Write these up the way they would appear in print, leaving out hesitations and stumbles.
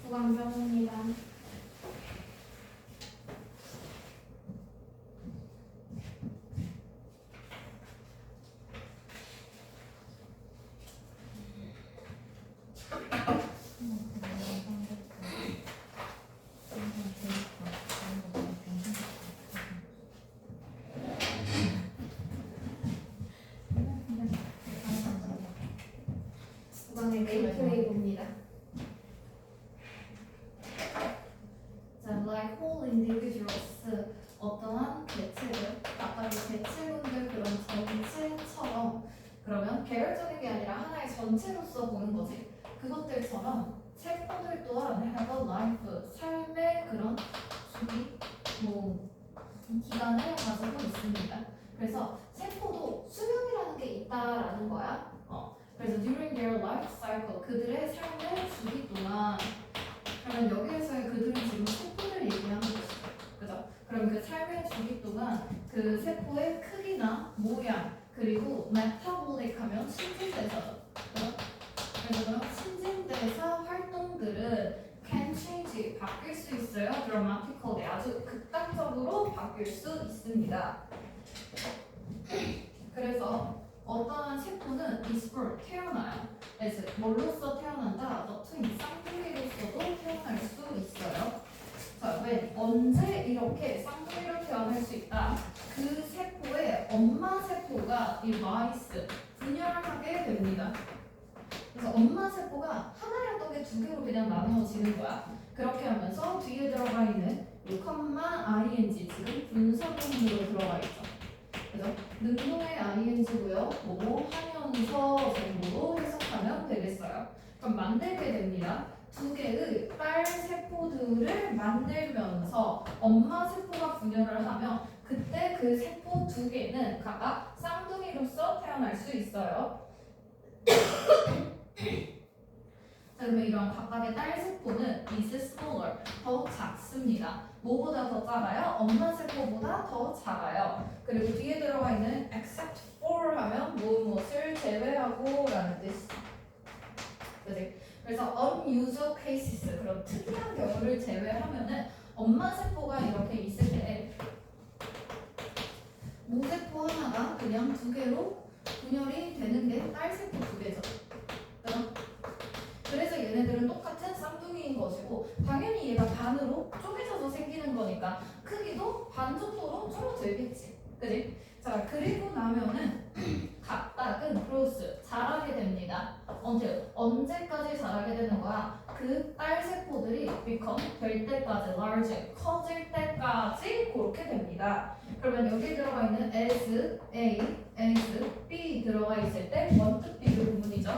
구강병입니다. 구강의 메이트웨이브입니다. 자, like whole individuals, 어떠한 개체들, 아까 이 개체군들 그런 전체처럼, 그러면 개별적인 게 아니라 하나의 전체로서 보는 거지. 그것들처럼 세포들 또한 have a life, 삶의 그런 주기, 기간을 가지고 있습니다. 그래서 세포도 수명이라는 게 있다라는 거야. 그래서 during their life cycle, 그들의 삶의 주기 동안, 그러면 여기에서의 그들은 지금 세포를 얘기하는 것이죠. 그죠? 그럼 그 삶의 주기 동안 그 세포의 크기나 모양, 그리고 메타볼릭 하면 신진대사죠. 그죠? 그래서 그런 신진대사 활동들은 can change, 바뀔 수 있어요. dramatically, 아주 극단적으로 바뀔 수 있습니다. 그래서 어떠한 세포는 is born, 태어나요. as, 뭘로써 태어난다? the twin, 쌍둥이로서도 태어날 수 있어요. 자, 왜? 언제 이렇게 쌍둥이로 태어날 수 있다? 그 세포의 엄마 세포가 이 마이스, 분열을 하게 됩니다. 그래서 엄마 세포가 하나의 떡에 두 개로 그냥 나누어지는 거야. 그렇게 하면서 뒤에 들어가 있는 이 컴마 ing, 지금 분사구문으로 들어가 있죠. 그죠? 능동의 ing고요. 뭐뭐 하면서 정도로 해석하면 되겠어요. 그럼 만들게 됩니다. 두 개의 딸 세포들을 만들면서 엄마 세포가 분열을 하면 그때 그 세포 두 개는 각각 쌍둥이로서 태어날 수 있어요. 자, 그러면 이런 각각의 딸 세포는 is smaller, 더 작습니다. 뭐보다 더 작아요? 엄마 세포보다 더 작아요. 그리고 뒤에 들어가 있는 except for 하면 무엇을 제외하고 라는 뜻. 그치? 그래서 unusual cases, 그런 특이한 경우를 제외하면은 엄마 세포가 이렇게 있을 때 모세포 하나가 그냥 두 개로 분열이 되는 게 딸 세포 두 개죠. 그죠? 그래서 얘네들은 똑같은 쌍둥이인 것이고, 당연히 얘가 반으로 쪼개져서 생기는 거니까 크기도 반 정도로 줄어들겠지. 그지? 자, 그리고 나면은 각각은 크로스 자라게 됩니다. 언제까지 자라게 되는 거야? 그 딸 세포들이 become 될 때까지, large, 커질 때까지 그렇게 됩니다. 그러면 여기 들어가 있는 as, a, as, b 들어가 있을 때 원뜻 비교 부분이죠.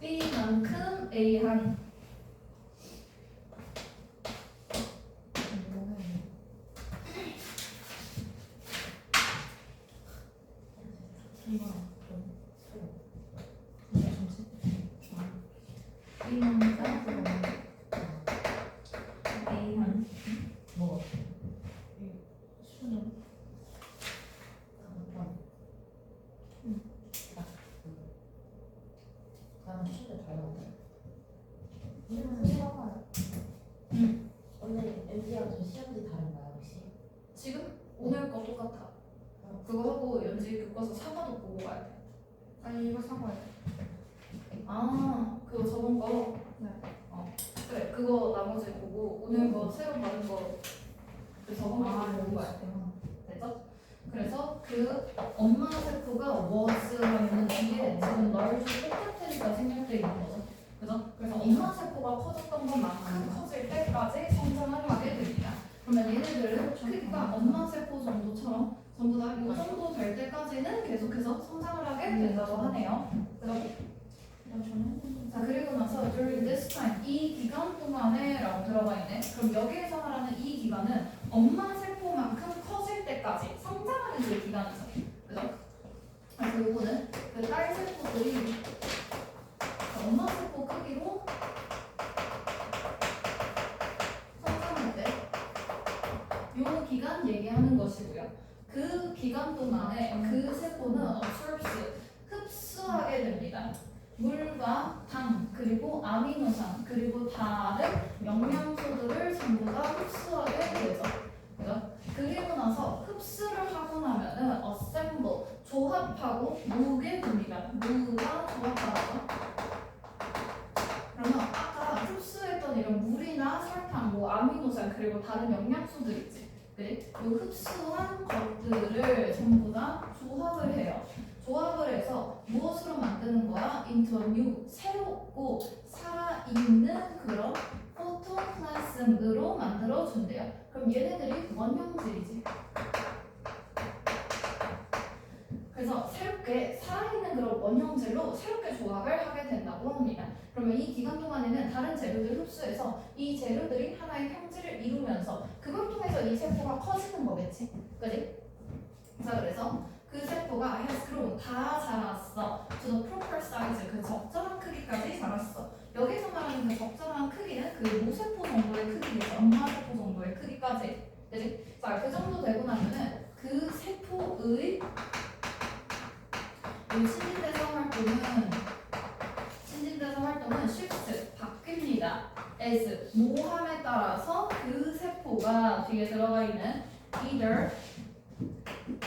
B만큼 A한 A한 뭐? 수능 나는 수를 닮았네. 오늘 MD랑 저 시험지 다른가요 혹시? 지금 오늘 거 똑같아. 그거 하고 연지 교과서 사과도 보고 가야 돼. 아니 이거 사과야. 아, 그거 저번 거? 네. 그래, 그거 나머지 보고 오늘 거 새로 받은 거 그 저번 거 보고 가야 돼. 됐죠? 그래서 그 엄마 세포가 was 하면 뒤에 지금 large 똑같으니까 생략돼 있는 거죠. 그죠? 그래서 엄마 세포가 커졌던 것만큼 커질 때까지 성장을 하게 됩니다. 그러면 얘네들은 크기가 엄마 세포 정도처럼 전부 다 이 정도 될 때까지는 계속해서 성장을 하게 된다고 하네요. 그죠? 자, 그리고 나서 during this time, 이 기간 동안에 라고 들어가 있네. 그럼 여기에서 말하는 이 기간은 엄마 세포만큼 커질 때까지 성장하는 그 기간이죠. 그죠? 그래서 요거는 그 딸 세포들이 엄마 세포 크기로 성장할 때 요 기간 얘기하는 것이고요. 그 기간 동안에 그 세포는 absorbs, 흡수하게 됩니다. 물과 당 그리고 아미노산 그리고 다른 영양소들을 전부 다 흡수하게 되죠. 그죠? 그리고 나서 흡수를 하고 나면은 assemble 조합하고 모으게 됩니다. 모으가 조합하죠. 그러면 아까 흡수했던 이런 물이나 설탕, 뭐 아미노산 그리고 다른 영양소들 있지. 네, 이 흡수한 것들을 전부 다 조합을 해요. 조합을 해서 무엇으로 만드는 거야? into a new 새롭고 살아있는 그런 포토플라즘으로 만들어 준대요. 그럼 얘네들이 원형질이지. 그래서 새롭게 살아있는 그런 원형질로 새롭게 조합을 하게 된다고 합니다. 그러면 이 기간 동안에는 다른 재료들을 흡수해서 이 재료들이 하나의 형질을 이루면서 그걸 통해서 이 세포가 커지는 거겠지. 그지? 자, 그래서 그 세포가 has grown 다 자랐어. to the proper size 그 적절한 크기까지 자랐어. 여기서 말하는 그 적절한 크기는 그 모세포 정도의 크기겠죠. 엄마세포 정도의 크기까지. 그지? 자, 그 정도 되고 나면은 그 세포의 이 신진대사 활동은 shift 바뀝니다. as 모함에 따라서 그 세포가 뒤에 들어가 있는 either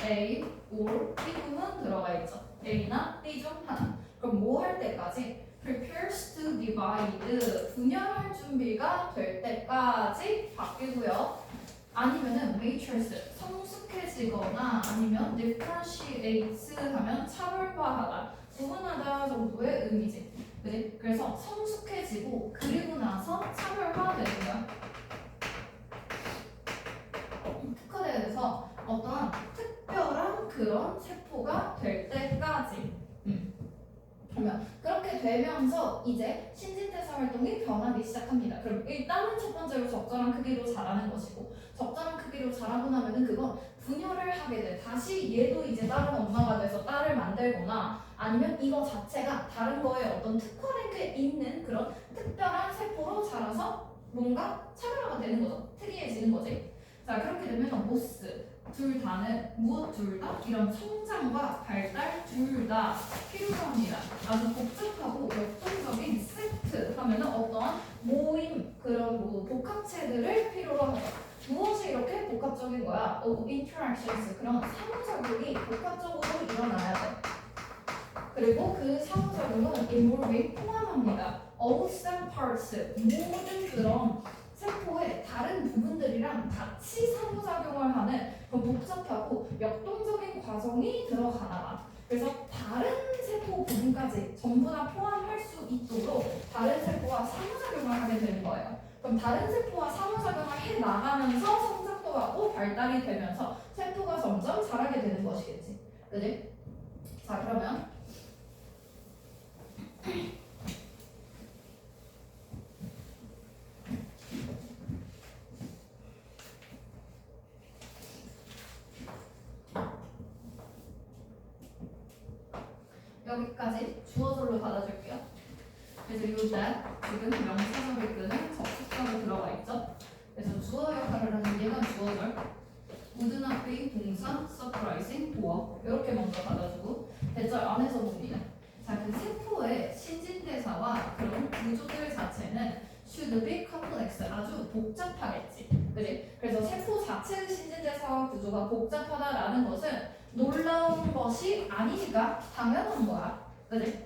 A or B 부분 들어가 있죠. A나 B 중 하나. 그럼 뭐 할 때까지? prepares to divide 분열할 준비가 될 때까지 바뀌고요. 아니면은 matrix 성숙해지거나 아니면 differentiates 하면 차별화하다, 구분하다 정도의 의미지. 그지? 그래서 성숙해지고 그리고 나서 차별화되는 거야. 특화돼서 어떤 특별한 그런 세포가 될 때까지. 그러면 그렇게 되면서 이제 신진대사 활동이 변하기 시작합니다. 그럼 일단은 첫 번째로 적절한 크기로 자라는 것이고, 적절한 크기로 자라고 나면은 그건 분열을 하게 돼. 다시 얘도 이제 다른 엄마가 돼서 딸을 만들거나 아니면 이거 자체가 다른 거에 어떤 특화된 게 있는 그런 특별한 세포로 자라서 뭔가 차별화가 되는 거죠. 특이해지는 거지. 자, 그렇게 되면 모스 둘 다는 무엇 둘 다? 이런 성장과 발달 둘 다 필요합니다. 아주 복잡하고 역동적인 세트 하면은 어떠한 모임 그런 뭐 복합체들을 필요로 하죠. 무엇이 이렇게 복합적인 거야? interactions 그런 상호작용이 복합적으로 일어나야 돼. 그리고 그 상호작용은 involving 포함합니다. all cell parts 모든 그런 세포의 다른 부분들이랑 같이 상호작용을 하는 그 복잡하고 역동적인 과정이 들어가나 봐. 그래서 다른 세포 부분까지 전부 다 포함할 수 있도록 다른 세포와 상호작용을 하게 되는 거예요. 그럼 다른 세포와 상호작용을 해 나가면서 성장도 하고 발달이 되면서 세포가 점점 자라게 되는 것이겠지. 그지? 자, 그러면 여기까지 주어절로 받아줄게요. 그래서 이 that 지금 명사절이 끄는 접속사로 들어가 있죠. 그래서 주어 역할을 하는 얘가 주어절. would not be 동사, surprising, 보어 이렇게 먼저 받아주고 대절 안에서 봅니다. 자, 그 세포의 신진대사와 그런 구조들 자체는 should be complex 아주 복잡하겠지. 그지? 그래서 세포 자체의 신진대사와 구조가 복잡하다라는 것은 놀라운 것이 아니니까 당연한 거야. 그지?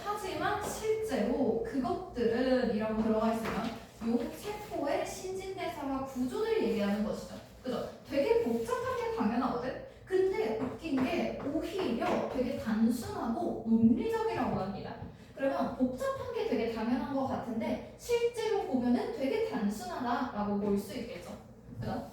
하지만 실제로 그것들은 이라고 들어가 있으면 요 세포의 신진대사와 구조를 얘기하는 것이죠. 그죠? 되게 복잡한 게 당연하거든? 근데 웃긴 게 오히려 되게 단순하고 논리적이라고 합니다. 그러면 복잡한 게 되게 당연한 것 같은데 실제로 보면은 되게 단순하다라고 볼 수 있겠죠. 그죠?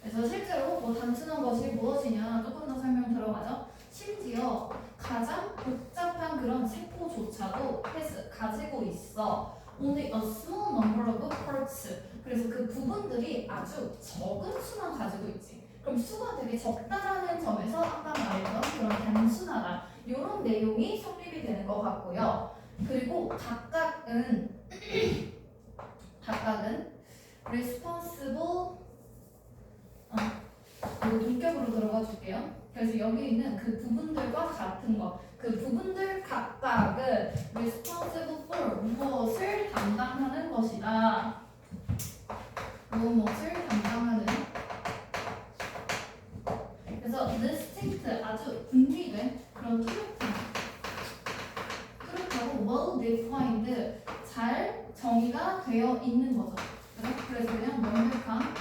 그래서 실제로 뭐 단순한 것이 무엇이냐 조금 더 설명 들어가죠. 심지어 가장 복잡한 그런 세포조차도 가지고 있어. Only a small number of parts. 그래서 그 부분들이 아주 적은 수만 가지고 있지. 그럼 수가 되게 적다라는 점에서 아까 말했던 그런 단순하다 이런 내용이 성립이 되는 것 같고요. 그리고 각각은 responsible 이거 동격으로 들어가 줄게요. 그래서 여기 있는 그 부분들과 같은 거. 그 부분들 각각은 responsible for 무엇을 담당하는 것이다. 무엇을 담당하는. 그래서 distinct 아주 분리된 그런 뚜렷하고 well defined 잘 정의가 되어 있는 거죠. 그래서 그냥 명백한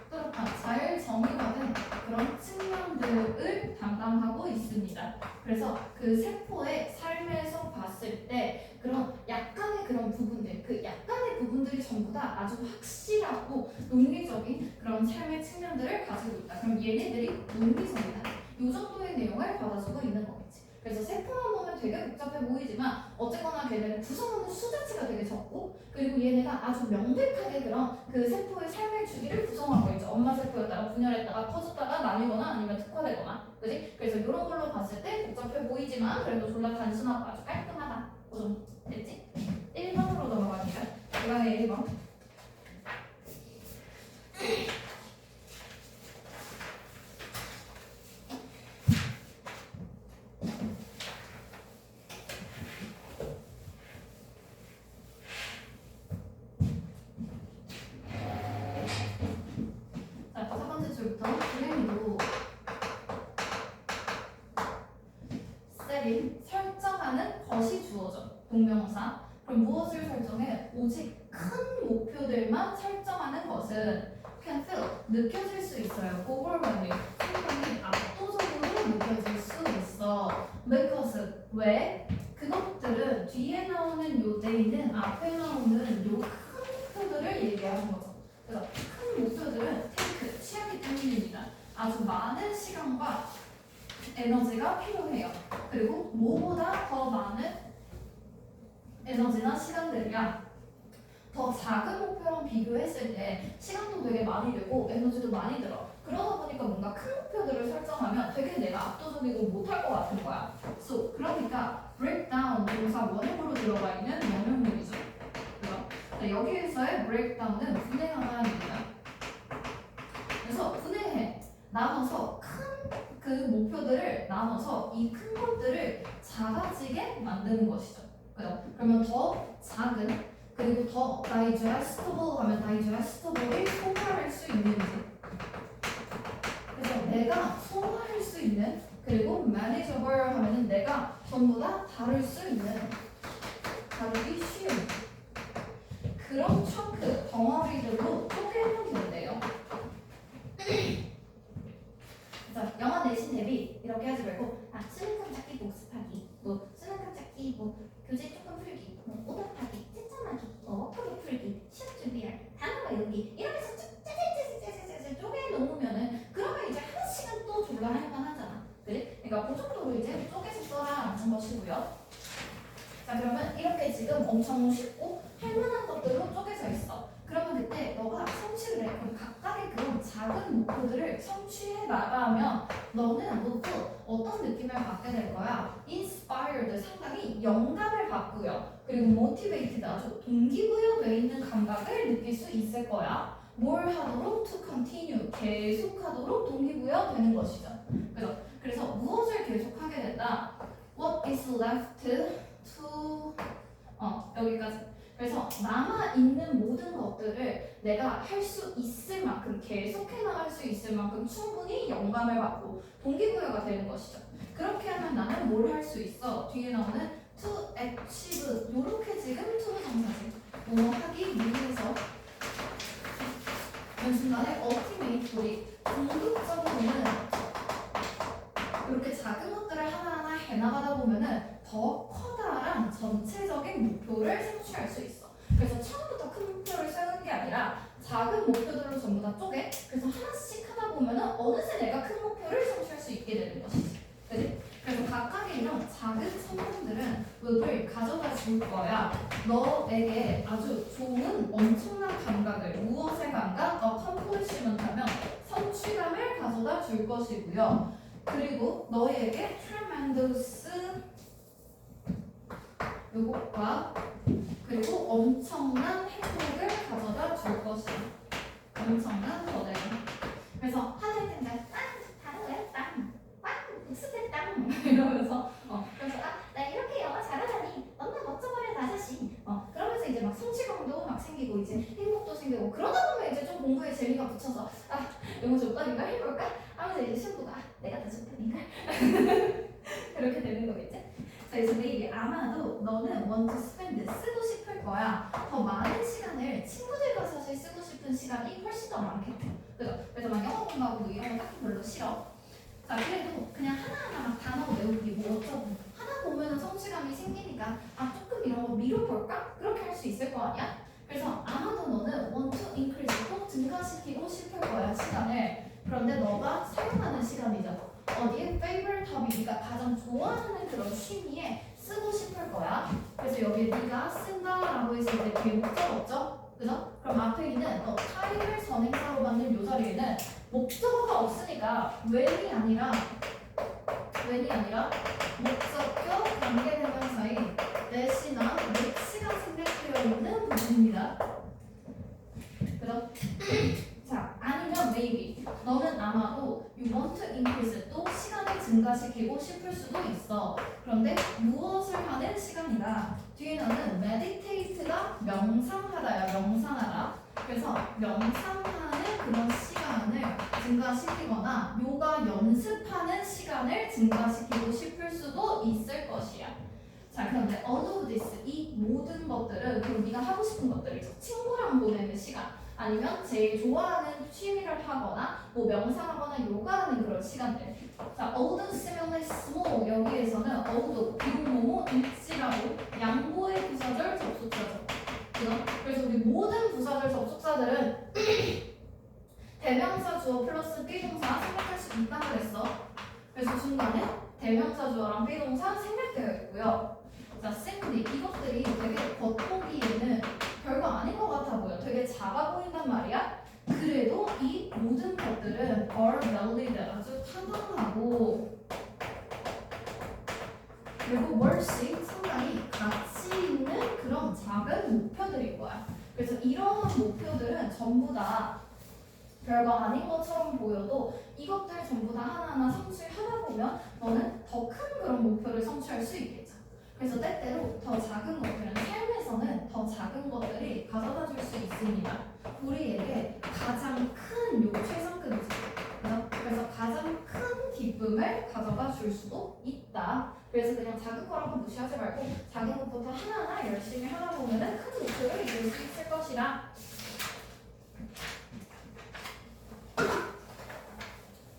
뚜렷한 잘 정의가 된 그런 측면들을 담당하고 있습니다. 그래서 그 세포의 삶에서 봤을 때 그런 약간의 그런 부분들, 그 약간의 부분들이 전부 다 아주 확실하고 논리적인 그런 삶의 측면들을 가지고 있다. 그럼 얘네들이 논리적이다. 이 정도의 내용을 받아주고 있는 거겠지. 그래서 세포만 보면 되게 복잡해 보이지만 어쨌거나 걔네는 구성하는 수자체가 되게 적고 그리고 얘네가 아주 명백하게 그런 그 세포의 삶의 주기를 구성하고 있죠. 엄마 세포였다가 분열했다가 커졌다가 나뉘거나 아니면 특화되거나 그지? 그래서 이런 걸로 봤을 때 복잡해 보이지만 그래도 졸라 단순하고 아주 깔끔하다. 그 정도 됐지? 1번으로 넘어가니까 이번에 1번 자, 첫 번째 줄부터 불행히도 set인 설정하는 것이 주어져. 동명사. 그럼 무엇을 설정해? 오직 큰 목표들만 설정하는 것은 can feel 느껴질 수 있어요. overwhelming 상당히 압도적으로 느껴질 수 있어. because 왜? 그것들은 뒤에 나오는 요 데이는 앞에 나오는 요 큰 목표들을 얘기하는 거죠. 그래서 큰 목표들은 take 취하기 때문입니다. 아주 많은 시간과 에너지가 필요해요. 그리고 뭐보다 더 많은 에너지나 시간들이야. 더 작은 목표랑 비교했을 때 시간도 되게 많이 들고 에너지도 많이 들어. 그러다 보니까 뭔가 큰 목표들을 설정하면 되게 내가 압도적이고 못할 것 같은 거야. So, 그러니까 breakdown 동사 원형으로 들어가 있는 명령문이죠. 그죠? 여기에서의 breakdown은 분해하다입니다. 그래서 분해해. 나눠서 큰 그 목표들을 나눠서 이 큰 것들을 작아지게 만드는 것이죠. 그죠? 그러면 더 작은 그리고 더 digestible 하면 digestable이 소화할 수 있는지 그래서 내가 소화할 수 있는 그리고 manageable 하면은 내가 전부 다 다룰 수 있는 다루기 쉬운 그런 청크 덩어리들로 쪼개면 된대요. 자, 영어 내신 대비 이렇게 하지 말고 수능 감 찾기 복습하기 뭐 수능 감 찾기 뭐 교재 조금 풀기 뭐 오답하기 채점하기 뭐 워크북 풀기 시험 준비할 단어 외우기 이러면서 짜자자자자자자 쪼개놓으면은 그러면 이제 한 시간 또 졸라 할만 하잖아. 그래? 그러니까 그 정도로 이제 쪼개서 써라라는 것이고요. 자, 그러면 이렇게 지금 엄청 쉽고 할만한 것들로 쪼개져 있어. 그러면 그때 너가 성취를 해. 그럼 각각의 그런 작은 목표들을 성취해 나가면 너는 아무것도 어떤 느낌을 받게 될 거야? inspired, 상당히 영감을 받고요. 그리고 motivated, 아주 동기부여되어 있는 감각을 느낄 수 있을 거야. 뭘 하도록 to continue, 계속하도록 동기부여되는 것이죠. 그래서 무엇을 계속하게 된다? What is left to 여기까지. 그래서 남아있는 모든 것들을 내가 할 수 있을 만큼 계속해 나갈 수 있을 만큼 충분히 영감을 받고 동기부여가 되는 것이죠. 그렇게 하면 나는 뭘 할 수 있어? 뒤에 나오는 to achieve 요렇게 지금 to 정사지 뭐 하기 위해서 순간에 ultimately 궁극적으로는 이렇게 작은 것들을 하나하나 해나가다 보면은 더 커다란 전체적인 목표를 성취할 수 있어. 그래서 처음부터 큰 목표를 세우는 게 아니라 작은 목표들로 전부 다 쪼개. 그래서 하나씩 하다 보면은 어느새 내가 큰 목표를 성취할 수 있게 되는 것이지. 그치? 그래서 각각의 이런 작은 성공들은 을 가져다 줄 거야. 너에게 아주 좋은 엄청난 감각을 무엇의 감각? accomplishment 하면 성취감을 가져다 줄 것이고요. 그리고 너에게 tremendous 요것과 그리고 엄청난 행복을 가져다 줄 것이야. 엄청난 거래요. 그래서 하늘 땐데 다른 거야? 이러면서 그래서 나 이렇게 영어 잘하다니 너무나 멋져버려 다섯이 그러면서 이제 막 성취감도 막 생기고 이제 행복도 생기고 그러다 보면 이제 좀 공부에 재미가 붙여서 영어 족밥인가 해볼까 하면서 이제 친구가 내가 더 족밥인가 그렇게 되는 거겠지. 그래서 maybe 아마도 너는 want to spend 쓰고 싶을 거야. 더 많은 시간을 친구들과 사실 쓰고 싶은 시간이 훨씬 더 많겠죠. 그래서 막 영어 공부하고 뭐 이런 거 딱히 별로 싫어. 자 그래도 그냥 하나하나 막 단어 외우기 뭐 어쩌고 하다 보면은 성취감이 생기니까 조금 이런 거 미뤄볼까? 그렇게 할 수 있을 거 아니야? 그래서 아마도 너는 want to increase 꼭 증가시키고 싶을 거야 시간을. 그런데 너가 사용하는 시간이죠. 어디에 favorite hobby 네가 가장 좋아하는 그런 취미에 쓰고 싶을 거야. 그래서 여기 네가 쓴다라고 했을 때 뒤에 목적 없죠? 그죠? 그럼 앞에 있는 타입을 선행사로 받는 요 자리에는 목적어가 없으니까 when이 아니라 목적격 관계대명사인 that이나 which가 생략되어 있는 부분입니다. 그죠? 자, 아니면 maybe 너는 아마도 you want to increase 또 시간을 증가시키고 싶을 수도 있어. 그런데 무엇을 하는 시간이다. 뒤에 나는 meditate가 명상하다야. 명상하다. 그래서 명상하는 그런 시간을 증가시키거나 요가 연습하는 시간을 증가시키고 싶을 수도 있을 것이야. 자, 그런데 all of this 이 모든 것들은 그럼 네가 하고 싶은 것들이죠. 친구랑 보내는 시간 아니면 제일 좋아하는 취미를 하거나 뭐 명상하거나 요가하는 그런 시간들. 자, although similarly small 여기에서는 although 비록 뭐뭐 있지라고 양보의 부사절 접속사죠. 그래서 우리 모든 부사절 접속사들은 대명사 주어 플러스 비동사 생략할 수 있다고 그랬어. 그래서 중간에 대명사 주어랑 비동사 생략되어 있고요. 자, simply 이것들이 되게 겉보기에는 별거 아닌 것 같아 보여. 되게 작아 보인단 말이야. 그래도 이 모든 것들은 are valid 아주 타당하고 그리고 worthy 상당히 가치 있는 그런 작은 목표들일 거야. 그래서 이러한 목표들은 전부 다 별거 아닌 것처럼 보여도 이것들 전부 다 하나하나 성취하다 보면 너는 더 큰 그런 목표를 성취할 수 있겠죠. 그래서 때때로 더 작은 것들은 삶에서는 더 작은 것들이 가져다 줄 수 있습니다. 우리에게 가장 큰 요 최상급이죠. 그래서 가장 큰 기쁨을 가져다 줄 수도 있다. 그래서 그냥 작은 거라고 무시하지 말고 작은 것부터 하나하나 열심히 하다 보면은 큰 목표를 이룰 수 있을 것이라.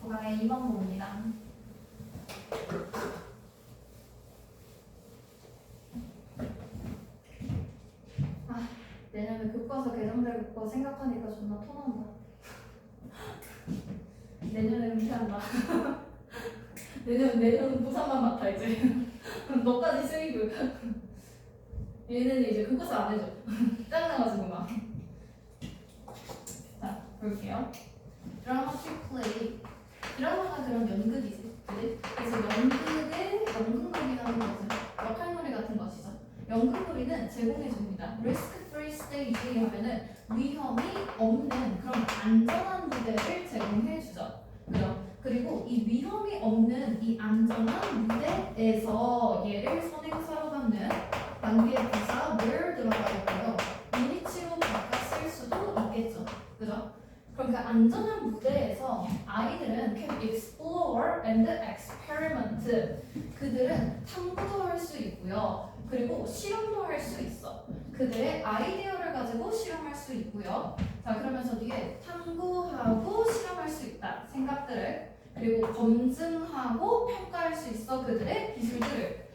보강의 2번 봅니다. 내년에 교과서 개정될 거 생각하니까 존나 토난다. 내년에 은퇴한다. 내년 부산만 맡아 이제. 너까지 쓰이고. 얘는 이제 교과서 안 해줘. 짜증나가지고 막. 자, 볼게요. 드라마틱 플레이. 드라마가 그런 연극이지. 그래서 연극놀이라는 것은 역할놀이 같은 것이죠. 연극놀이는 제공해줍니다. 리스크 프리 스테이지 하면은 위험이 없는 그런 안전한 무대를 제공해주죠. 그죠? 그리고 이 위험이 없는 이 안전한 무대에서 얘를 선행사로 받는 관계 부사 where 들어가 있고요. 유니치로 바꿨을 수도 있겠죠. 그죠? 그럼 그 안전한 무대에서 아이들은 can explore and experiment. 그들은 탐구도 할 수 있고요. 그리고 실험도 할 수 있어. 그들의 아이디어를 가지고 실험할 수 있고요. 자, 그러면서 뒤에 탐구하고 실험할 수 있다. 생각들을. 그리고 검증하고 평가할 수 있어. 그들의 기술들을.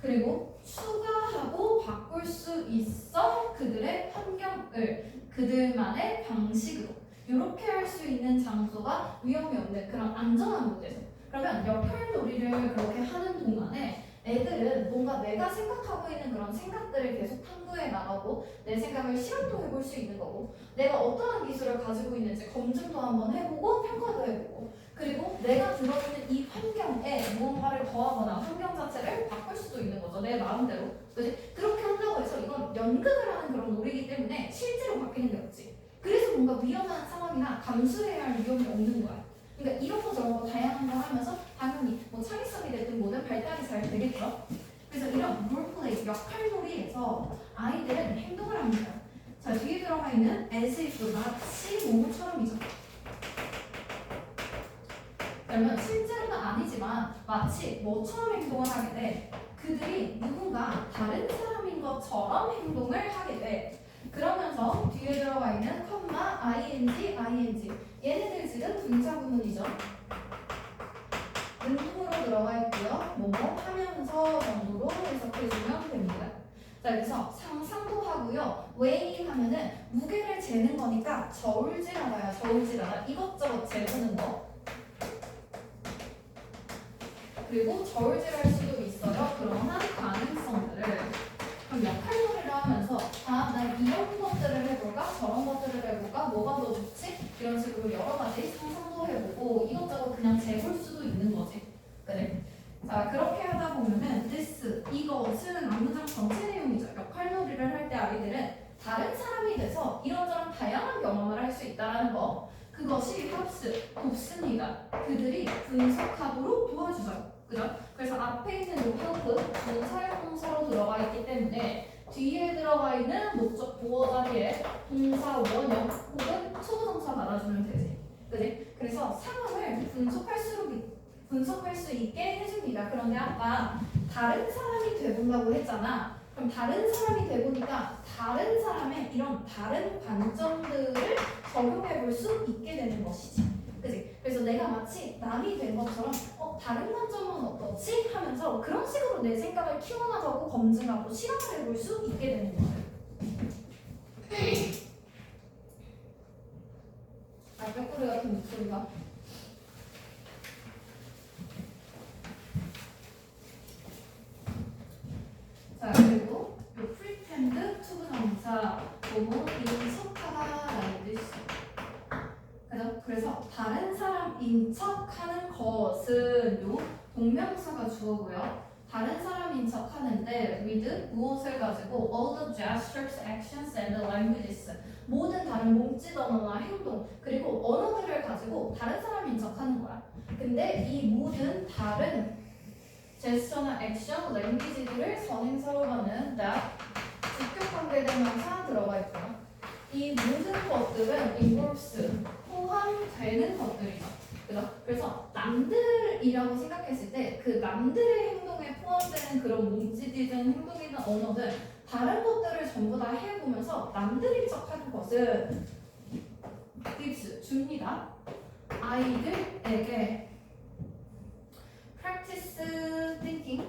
그리고 추가하고 바꿀 수 있어. 그들의 환경을. 그들만의 방식으로. 이렇게 할 수 있는 장소가 위험이 없는 그런 안전한 무대죠. 그러면 역할놀이를 그렇게 하는 동안에 애들은 뭔가 내가 생각하고 있는 그런 생각들을 계속 탐구해 나가고 내 생각을 실험도 해볼 수 있는 거고 내가 어떠한 기술을 가지고 있는지 검증도 한번 해보고 평가도 해보고 그리고 내가 들어있는 이 환경에 무언가를 더하거나 환경 자체를 바꿀 수도 있는 거죠. 내 마음대로. 그렇지? 그렇게 한다고 해서 이건 연극을 하는 그런 놀이기 때문에 실제로 바뀌는 게 없지. 그래서 뭔가 위험한 상황이나 감수해야 할 위험이 없는 거야. 그러니까 이런 거 저런 거 다양한 거 하면서 당연히 뭐 창의성이 시작이 됐든 뭐든 발달이 잘 되겠죠. 그래서 이런 롤플레이, 역할놀이에서 아이들은 행동을 합니다. 자, 뒤에 들어가 있는 as if, 마치 뭐뭐처럼이죠. 그러면 실제로는 아니지만 마치 뭐처럼 행동을 하게 돼. 그들이 누군가 다른 사람인 것처럼 행동을 하게 돼. 그러면서 뒤에 들어가 있는 컴마, ing. 얘네들 지금 분사구문이죠. 능동으로 들어가 있고요. 뭐뭐 하면서 정도로 해석해주면 됩니다. 자, 그래서 상상도 하고요. weighing 하면은 무게를 재는 거니까 저울질하다야, 저울질하다. 이것저것 재보는 거. 그리고 저울질할 수도 있어요. 그러한 가능성들을. 그럼 역할놀이를 하면서 나 이런 것들을 해볼까? 저런 것들을 해볼까? 뭐가 더 좋지? 이런 식으로 여러 가지 상상도 해보고 이것저것 그냥 재볼 수도 있는 거지. 그래. 자, 그렇게 하다 보면은 this, 이것은 안문장 전체 내용이죠. 역할놀이를 할 때 아이들은 다른 사람이 돼서 이런저런 다양한 경험을 할 수 있다는 거. 그것이 helps, 돕습니다. 그들이 분석하도록 도와주죠. 그죠? 그래서 앞에 있는 이 help, 사용동사로 들어가 있기 때문에 뒤에 들어가 있는 목적 보어 자리에 동사 원형 혹은 투부정사 받아주면 되지. 그지? 그래서 상황을 분석할 수 있게 해줍니다. 그런데 아까 다른 사람이 돼본다고 했잖아. 그럼 다른 사람이 돼보니까 다른 사람의 이런 다른 관점들을 적용해 볼 수 있게 되는 것이지. 그치? 그래서 내가 마치 남이 된 것처럼 다른 관점은 어떻지? 하면서 그런 식으로 내 생각을 키워나가고 검증하고 실험을 해볼 수 있게 되는 거예요. 뼈꼬리 같은 목소리가. 자, 그리고 요 pretend 투부정사 뭐뭐인 척하다라는 뜻이죠. 그래서 다른 사람인 척하는 것은 요 동명사가 주어고요. 다른 사람인 척하는데 with 무엇을 가지고 all the gestures, actions, and languages 모든 다른 몸짓 언어나 행동 그리고 언어들을 가지고 다른 사람인 척하는 거야. 근데 이 모든 다른 제스처나 액션, 랭귀지들을 선행사로 하는 that 직격관계대명사 들어가 있고요. 이 모든 것들은 involves 포함되는 것들이죠. 그죠? 그래서 남들이라고 생각했을 때 그 남들의 행동에 포함되는 그런 몸짓이든 행동이든 언어든 다른 것들을 전부 다 해보면서 남들인 척하는 것은 gives 줍니다. 아이들에게 practice thinking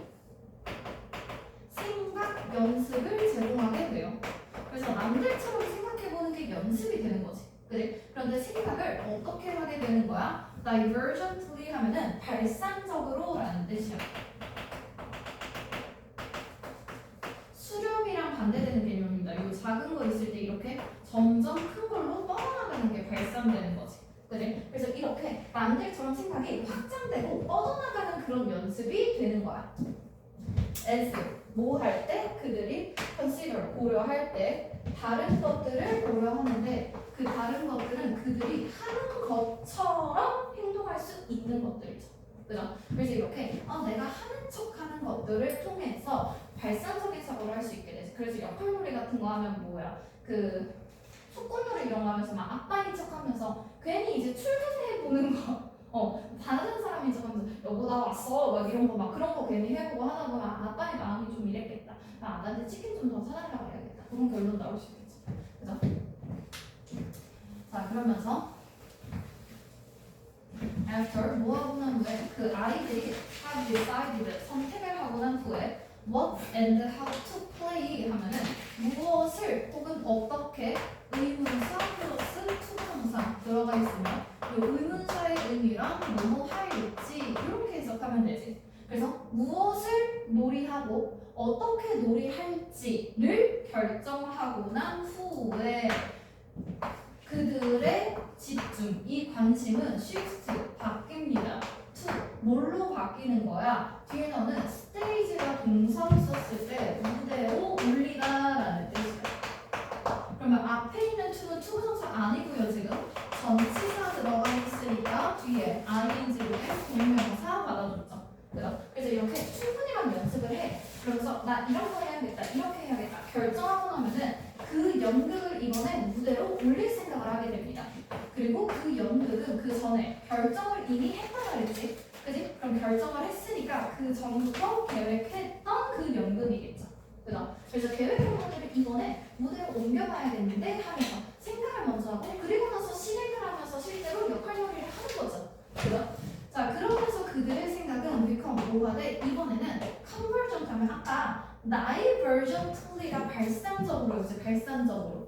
생각 연습을 제공하게 돼요. 그래서 남들처럼 생각해보는 게 연습이 되는 거지. 그래? 그런데 생각을 어떻게 하게 되는 거야? divergently 하면은 발산적으로 라는 뜻이야. 수렴이랑 반대되는 개념입니다. 이 작은 거 있을 때 이렇게 점점 큰 걸로 뻗어나가는 게 발산되는 거지. 그래? 그래서 이렇게 남들처럼 생각이 확장되고 뻗어나가는 그런 연습이 되는 거야. as 뭐 할 때 그들이 consider 고려할 때 다른 것들을 고려하는데 그 다른 것들은 그들이 하는 것처럼 행동할 수 있는 것들이죠. 그죠? 그래서 이렇게 내가 하는 척하는 것들을 통해서 발산적인 사고를 할 수 있게 되지. 그래서 역할놀이 같은 거 하면 뭐야? 그 소꿉놀이 이런 거 하면서 막 아빠인 척하면서 괜히 이제 출근해 보는 거. 다른 사람인 척하면서 여보 나 왔어 막 이런 거 막 그런 거 괜히 해보고 하다 보면 아빠의 마음이 좀 이랬겠다. 나한테 치킨 좀 더 사달라고 해야겠다. 그런 결론 나올 수 있겠지. 그죠? 자, 그러면서 after 뭐 하고 난 후에 그 아이들이 have decided 선택을 하고 난 후에 what and how to play 하면은 무엇을 혹은 어떻게 의문사 플러스 투부정사 들어가 있으면 이 의문사의 의미랑 뭐뭐 할지 이렇게 해석하면 되지. 그래서 무엇을 놀이하고 어떻게 놀이할지를 결정하고 난 후에 그들의 집중, 이 관심은 shift, 바뀝니다. to, 뭘로 바뀌는 거야? 뒤에 너는 stage가 동사로 썼을 때 무대로 올리다라는 뜻이야. 그러면 앞에 있는 to는 투부정사 아니고요. 지금 전치사 들어가 있으니까 뒤에 ing로 동명사 받아줬죠. 그죠? 그래서 이렇게 충분히만 연습을 해. 그러면서 나 이런 거 해야겠다, 이렇게 해야겠다 결정하고 나면은 그 연극을 이번에 무대로 올릴 생각을 하게 됩니다. 그리고 그 연극은 그 전에 결정을 이미 했다고 그랬지. 그지? 그럼 결정을 했으니까 그 전부터 계획했던 그 연극이겠죠. 그죠? 그래서 계획한 것들을 이번에 무대로 옮겨봐야겠는데 하면서 생각을 먼저 하고 그리고 나서 실행을 하면서 실제로 역할놀이를 하는 거죠. 그죠? 자, 그러면서 그들의 생각은 become 뭐가 돼? 이번에는 conversion 하면 아까 나의 version truly가 발상적으로 이제 발산적으로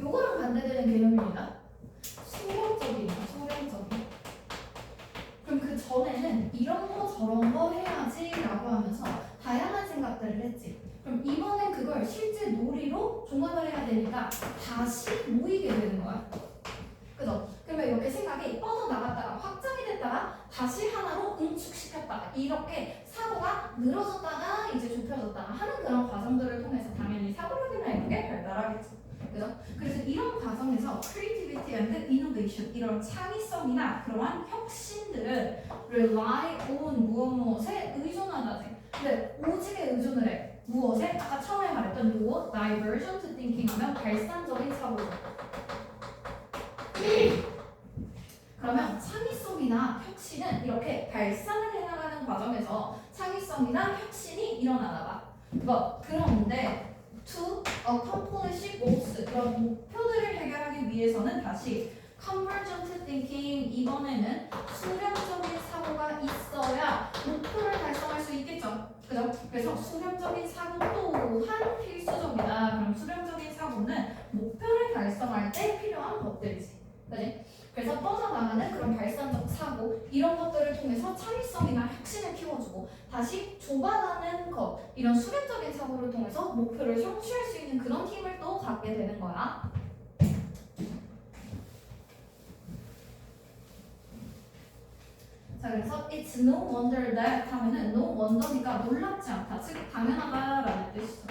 요거랑 반대되는 개념입니다. 소량적인. 그럼 그 전에는 이런 거 저런 거 해야지라고 하면서 다양한 생각들을 했지. 그럼 이번엔 그걸 실제 놀이로 종합을 해야 되니까 다시 모이게 되는 거야. 그죠? 그러면 이렇게 생각이 뻗어나갔다가 확장이 됐다가 다시 하나로 응축시켰다가 이렇게 사고가 늘어졌다가 이제 좁혀졌다가 하는 그런 과정들을 통해서 당연히 사고력이나 이런 게 발달하겠죠. 그죠? 그래서 이런 과정에서 creativity and innovation 이런 창의성이나 그러한 혁신들은 rely on 무엇에 의존하다지. 근데 오직에 의존을 해. 무엇에? 아까 처음에 말했던 요거 divergent thinking 하면 발산적인 사고죠. 그러면 창의성이나 혁신은 이렇게 발산을 해나가는 과정에서 창의성이나 혁신이 일어나나 봐. 그런데 to accomplish goals 그런 목표들을 해결하기 위해서는 다시 convergent thinking 이번에는 수렴적인 사고가 있어야 목표를 달성할 수 있겠죠. 그죠? 그래서 수렴적인 사고 또한 필수적이다. 그럼 수렴적인 사고는 목표를 달성할 때 필요한 것들이지. 그지? 그래서 뻗어나가는 그런 발산적 사고 이런 것들을 통해서 창의성이나 혁신을 키워주고 다시 좁아가는 것 이런 수렴적인 사고를 통해서 목표를 성취할 수 있는 그런 힘을 또 갖게 되는 거야. 자, 그래서 it's no wonder that 하면은 no wonder니까 놀랍지 않다, 즉 당연하다라는 뜻이죠.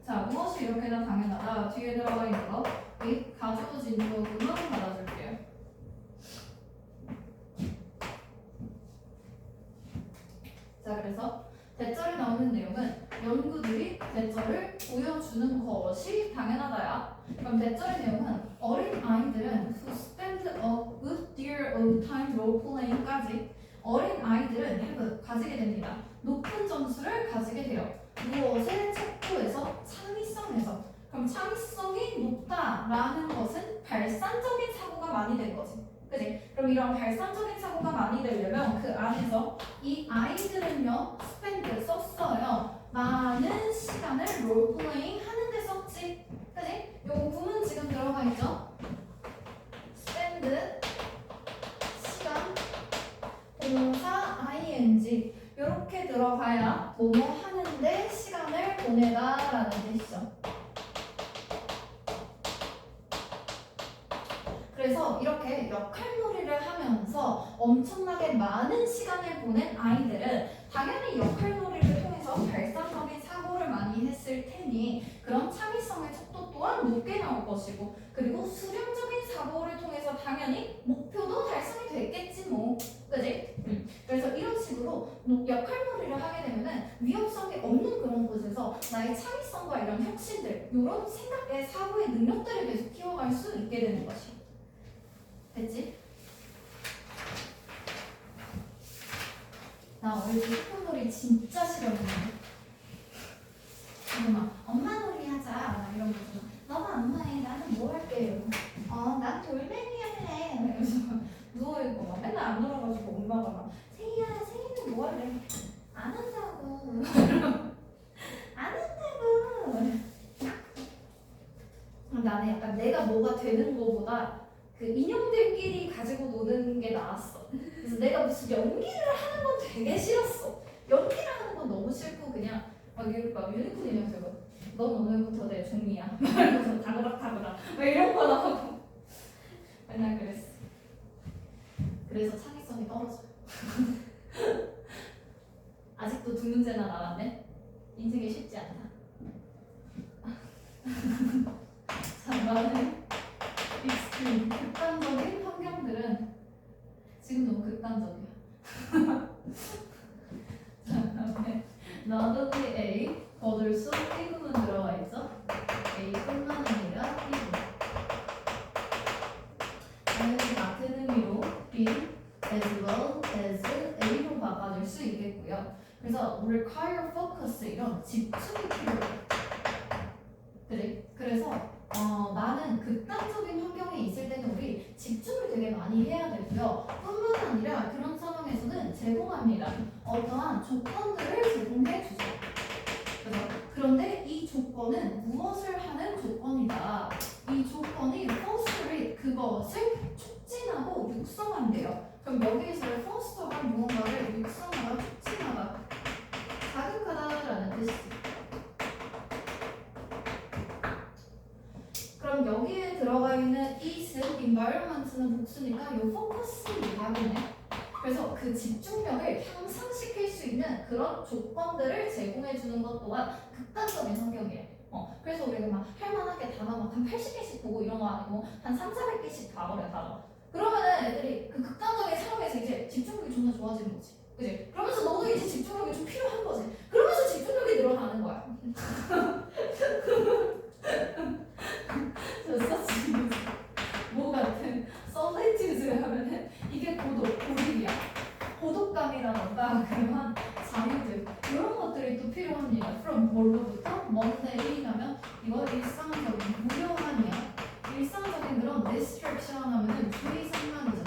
자, 무엇이 이렇게 다 당연하다 뒤에 들어가 있는 거 이 가주 진조금은 받아줄게요. 자, 그래서 대절에 나오는 내용은 연구들이 대절을 보여주는 것이 당연하다야. 그럼 대절의 내용은 어린 아이들은 who spend a good deal of time role playing까지 어린 아이들은 have 가지게 됩니다. 높은 점수를 가지게 돼요. 무엇의 척도에서 창의성에서. 그럼 창의성이 높다라는 것은 발산적인 사고가 많이 된 거지. 그지? 그럼 이런 발산적인 사고가 많이 되려면 그 안에서 이 아이들은요, spend 썼어요. 많은 시간을 롤플레잉 하는 데 썼지. 그지? 요 구문 지금 들어가 있죠? spend 시간 동사 ing 이렇게 들어가야 뭐뭐 하는데 시간을 보내다라는 뜻이죠. 그래서 이렇게 역할놀이를 하면서 엄청나게 많은 시간을 보낸 아이들은 당연히 역할놀이를 통해서 발산적인 사고를 많이 했을 테니 그런 창의성의 척도 또한 높게 나올 것이고 그리고 수렴적인 사고를 통해서 당연히 목표도 달성이 됐겠지 뭐. 그지? 그래서 이런 식으로 역할놀이를 하게 되면은 위협성이 없는 그런 곳에서 나의 창의성과 이런 혁신들 이런 생각의 사고의 능력들을 계속 키워갈 수 있게 되는 것이. 됐지? 나 어릴 때 소꿉놀이 진짜 싫었는데 막 엄마 놀이 하자 막 이러면서 너가 엄마해 나는 뭐 할게 난 돌멩이 할래 이러면서 누워있고 막 맨날 안 놀아가지고 엄마가 막 세희는 뭐 할래 안 한다고 안 한다고 나는 약간 내가 뭐가 되는 거보다 그 인형들끼리 가지고 노는 게 나았어. 그래서 내가 무슨 연기를 하는 건 되게 싫었어. 연기를 하는 건 너무 싫고 그냥 막 이렇게 막 유니콘 인형 들고 넌 오늘부터 내 종이야. 막 이러면서 다그락 막 이런 거 나오고 맨날 그랬어. 그래서 창의성이 떨어져요. 아직도 두 문제나 나왔네. 인생이 쉽지 않다. 자, 나는 익스트림, 극단적인 환경들은 지금 너무 극단적이야. 자, 다음에 나누기 A 거들수 B군은 들어가 있죠? A뿐만 아니라 B군. 당연히 같은 의미로 B as well as A로 바꿔줄 수 있겠고요. 그래서 require focus 이런 집중이 필요해요. 그래서 나는 극단적인 환경에 있을 때는 우리 집중을 되게 많이 해야 되고요. 뿐만 아니라 그런 상황에서는 제공합니다. 어떠한 조건들을 제공해 주죠. 그런데 이 조건은 무엇을 하는 조건이다. 이 조건이 foster 그것을 촉진하고 육성한대요. 그럼 여기에서의 foster가 무언가를 육성하다, 촉진하다, 자극하다라는 뜻이지. 그럼 여기에 들어가 있는 it은 environment는 복수니까 요 focus 얘기하겠네. 그래서 그 집중력을 향상시킬 수 있는 그런 조건들을 제공해 주는 것 또한 극단적인 환경이에요. 그래서 우리가 막 할만하게 단어 막 한 80개씩 보고 이런 거 아니고 한 300~400개씩 봐버려 단어. 그러면은 애들이 그 극단적인 상황에서 이제 집중력이 존나 좋아지는 거지. 그지? 그러면서 너도 이제 집중력이 좀 필요한 거지. 그러면서 집중력이 늘어나는 거야. 저 지금 뭐 같은 솔레티즈를 하면은 이게 고립이야. 고독감이라던가 그런 자유들 이런 것들이 또 필요합니다. from 뭘로부터? 먼데이 하면 이거 일상적인 무료함이야. 일상적인 그런 distraction 하면은 주의 산만이죠.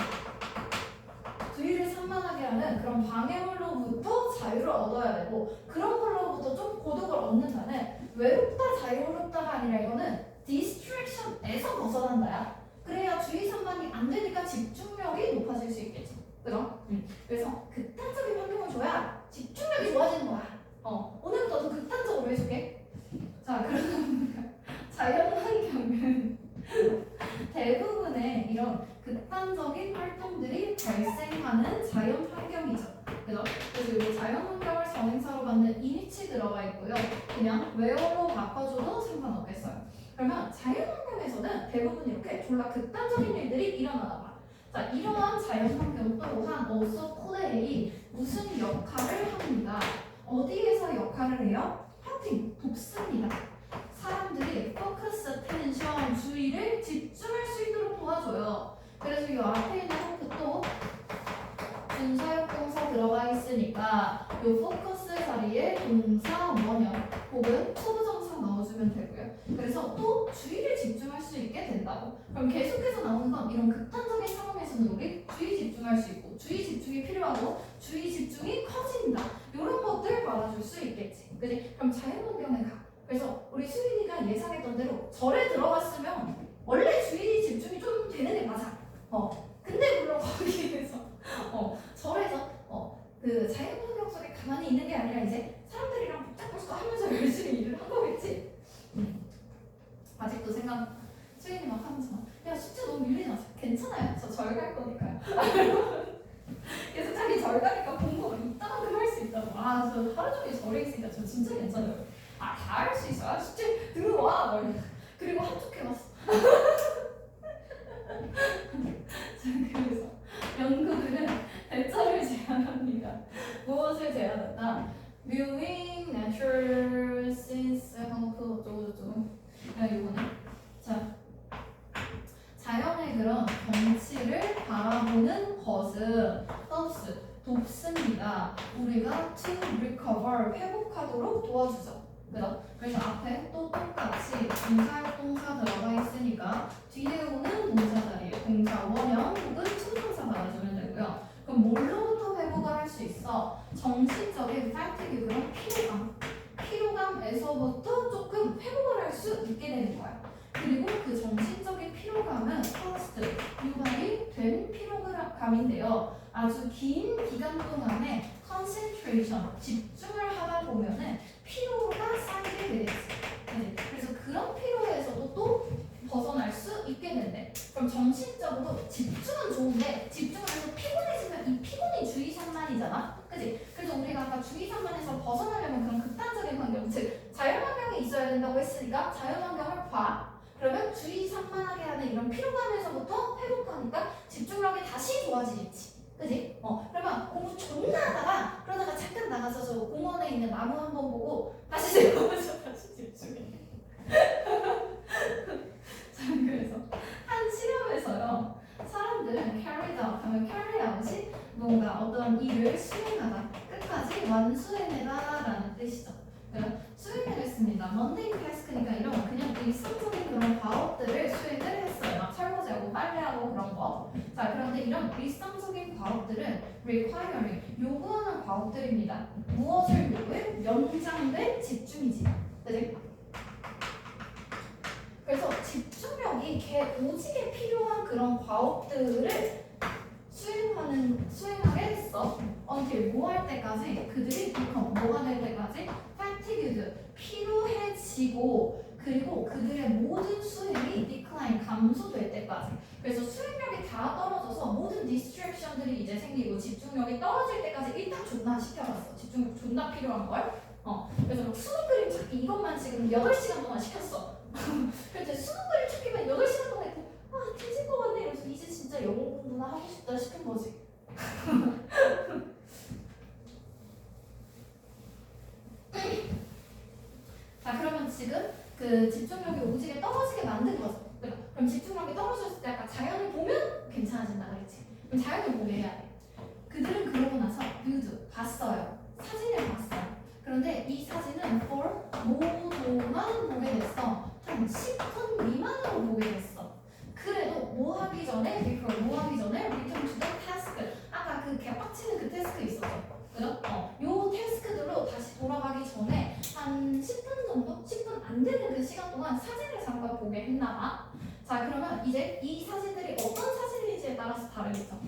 주의를 산만하게 하는 그런 방해물로부터 자유를 얻어야 되고 그런 걸로부터 좀 고독을 얻는다는 외롭다 자유롭다가 아니라 이거는 distraction에서 벗어난다야. 그래야 주의 산만이 안 되니까 집중력이 높아질 수 있겠지. 그죠? 그래서 극단적인 환경을 줘야 집중력이 좋아지는 거야. 오늘부터 더 극단적으로 해줄게. 자, 그러면 자연 환경은 대부분의 이런 극단적인 활동들이 발생하는 자연 환경이죠. 그죠? 그래서 여기 자연 환경을 선행사로 받는 in이치 들어가 있고요. 그냥 where로 바꿔줘도 상관없겠어요. 그러면 자연 환경에서는 대부분 이렇게 졸라 극단적인 일들이 일어나나 봐. 자, 이러한 자연 환경 또한 also play 무슨 역할을 합니다. 어디에서 역할을 해요? 하팅, 돕습니다. 사람들이 focus attention, 주의를 집중할 수 있도록 도와줘요. 그래서 이 앞에 있는 또 준사역 동사 들어가 있으니까 이 focus 자리에 동사 원형 혹은 투부정사 넣어주면 되고요. 그래서 또 주의를 집중할 수 있게 된다고. 그럼 계속해서 나오는 건 이런 극단적인 상황에서는 우리 주의 집중할 수 있고 주의 집중이 필요하고 주의 집중이 커진다. 이런 것들 말아줄 수 있겠지. 그지? 그럼 자연환경에 가. 그래서 우리 수인이가 예상했던 대로 절에 들어갔으면 원래 주의 집중이 좀 되는 게 맞아. 근데 물론 거기에서 절에서 그 자연환경 속에 가만히 있는 게 아니라 이제 사람들이랑 복잡복잡 하면서 열심히 일을 한 거겠지. 아직도 수인이 막 하면서 야 숙제 너무 밀리지 마세요. 괜찮아요. 저 절 갈 거니까요. 그래서 자기 절 가니까 공부 이따만큼 할 수 있다고. 저 하루 종일 절에 있으니까 저 진짜 괜찮아요. 다 할 수 있어. 숙제 들어와. 그리고 합격해봤어. 그래서 연구들은 대처를 제안합니다. 무엇을 제안한다? Viewing natural scenes 하고 어쩌고저쩌고. 이거는 자 자연의 그런 경치를 바라보는 것은 helps 돕습니다. 우리가 to recover 회복하도록 도와주죠. 그죠? 그래서 앞에 또 똑같이 동사 들어가 있으니까 뒤에 오는 동사 자리에 동사 원형 혹은 투동사 받아주면 되고요. 그럼 뭘로부터 회복을 할 수 있어? 정신적인 fatigue 그런 피로감에서부터 조금 회복을 할 수 있게 되는 거야. 그리고 그 정신적인 피로감은 caused 유발이 된 피로감인데요. 아주 긴 기간 동안에 concentration 집중을 하다 보면은 피로가 쌓이게 되겠지. 그래서 그런 피로에서도 또 벗어날 수 있게 된대. 그럼 정신적으로 집중은 좋은데 집중을 해서 피곤해지면 이 피곤이 주의 산만이잖아. 그치? 그래서 우리가 아까 주의 산만에서 벗어나려면 그런 극단적인 환경, 즉 자연환경이 있어야 된다고 했으니까 자연환경을 봐. 그러면 주의 산만하게 하는 이런 피로감에서부터 회복하니까 집중력이 다시 좋아지겠지. 그지? 그러면 공부 존나 하다가 그러다가 잠깐 나가서 저 공원에 있는 나무 한 번 보고 다시 세워서 다시 집중해. 자, 그래서 한 실험에서요. 사람들은 carried out 하면 carry out이 뭔가 어떤 일을 수행하다 끝까지 완수해내다라는 뜻이죠. 그러니까 수행을 했습니다. mundane task니까 이런 그냥 일상적인 그런 과업들을 수행을 했어요. 막 설거지하고 빨래하고 그런 거. 자, 그런데 이런 일상적인 과업들은 requiring 요구하는 과업들입니다. 무엇을 요구해? 연장된 집중이지. 그지? 그래서 집중력이 오지게 필요한 그런 과업들을 수행하게 했어. until 뭐 할 때까지 그들이 become 뭐가 될 때까지 fatigued 피로해지고 그리고 그들의 모든 수행이 decline 감소될 때까지. 그래서 수행력이 다 떨어져서 모든 디스트랙션들이 이제 생기고 집중력이 떨어질 때까지 일단 존나 시켜봤어. 집중력 존나 필요한 걸. 그래서 막 수능 그림 찾기 이것만 지금 8시간 동안 시켰어. 그래서 수능 그림 찾기만 8시간 동안 했고 뒤질 것 같네 이러면서 이제 진짜 영어 공부나 하고 싶다 싶은 거지. 자, 그러면 지금 그 집중력이 오지게 떨어지게 만든 거죠. 그럼 집중력이 떨어졌을 때 아까 자연을 보면 괜찮아진다 그랬지. 그럼 자연을 보게 해야 돼. 그들은 그러고 나서 viewed 봤어요. 사진을 봤어요. 그런데 이 사진은 for 뭐만 보게 됐어. 한 10분 미만으로 보게 됐어. 그래도 뭐 하기 전에 return to the task. 아까 그 개빡치는 그 태스크 있었죠. 그죠? 요 태스크들로 다시 돌아가기 전에 한 10분 정도? 10분 안 되는 그 시간 동안 사진을 잠깐 보게 했나 봐. 자, 그러면 이제 이 사진들이 어떤 사진인지에 따라서 다르겠죠.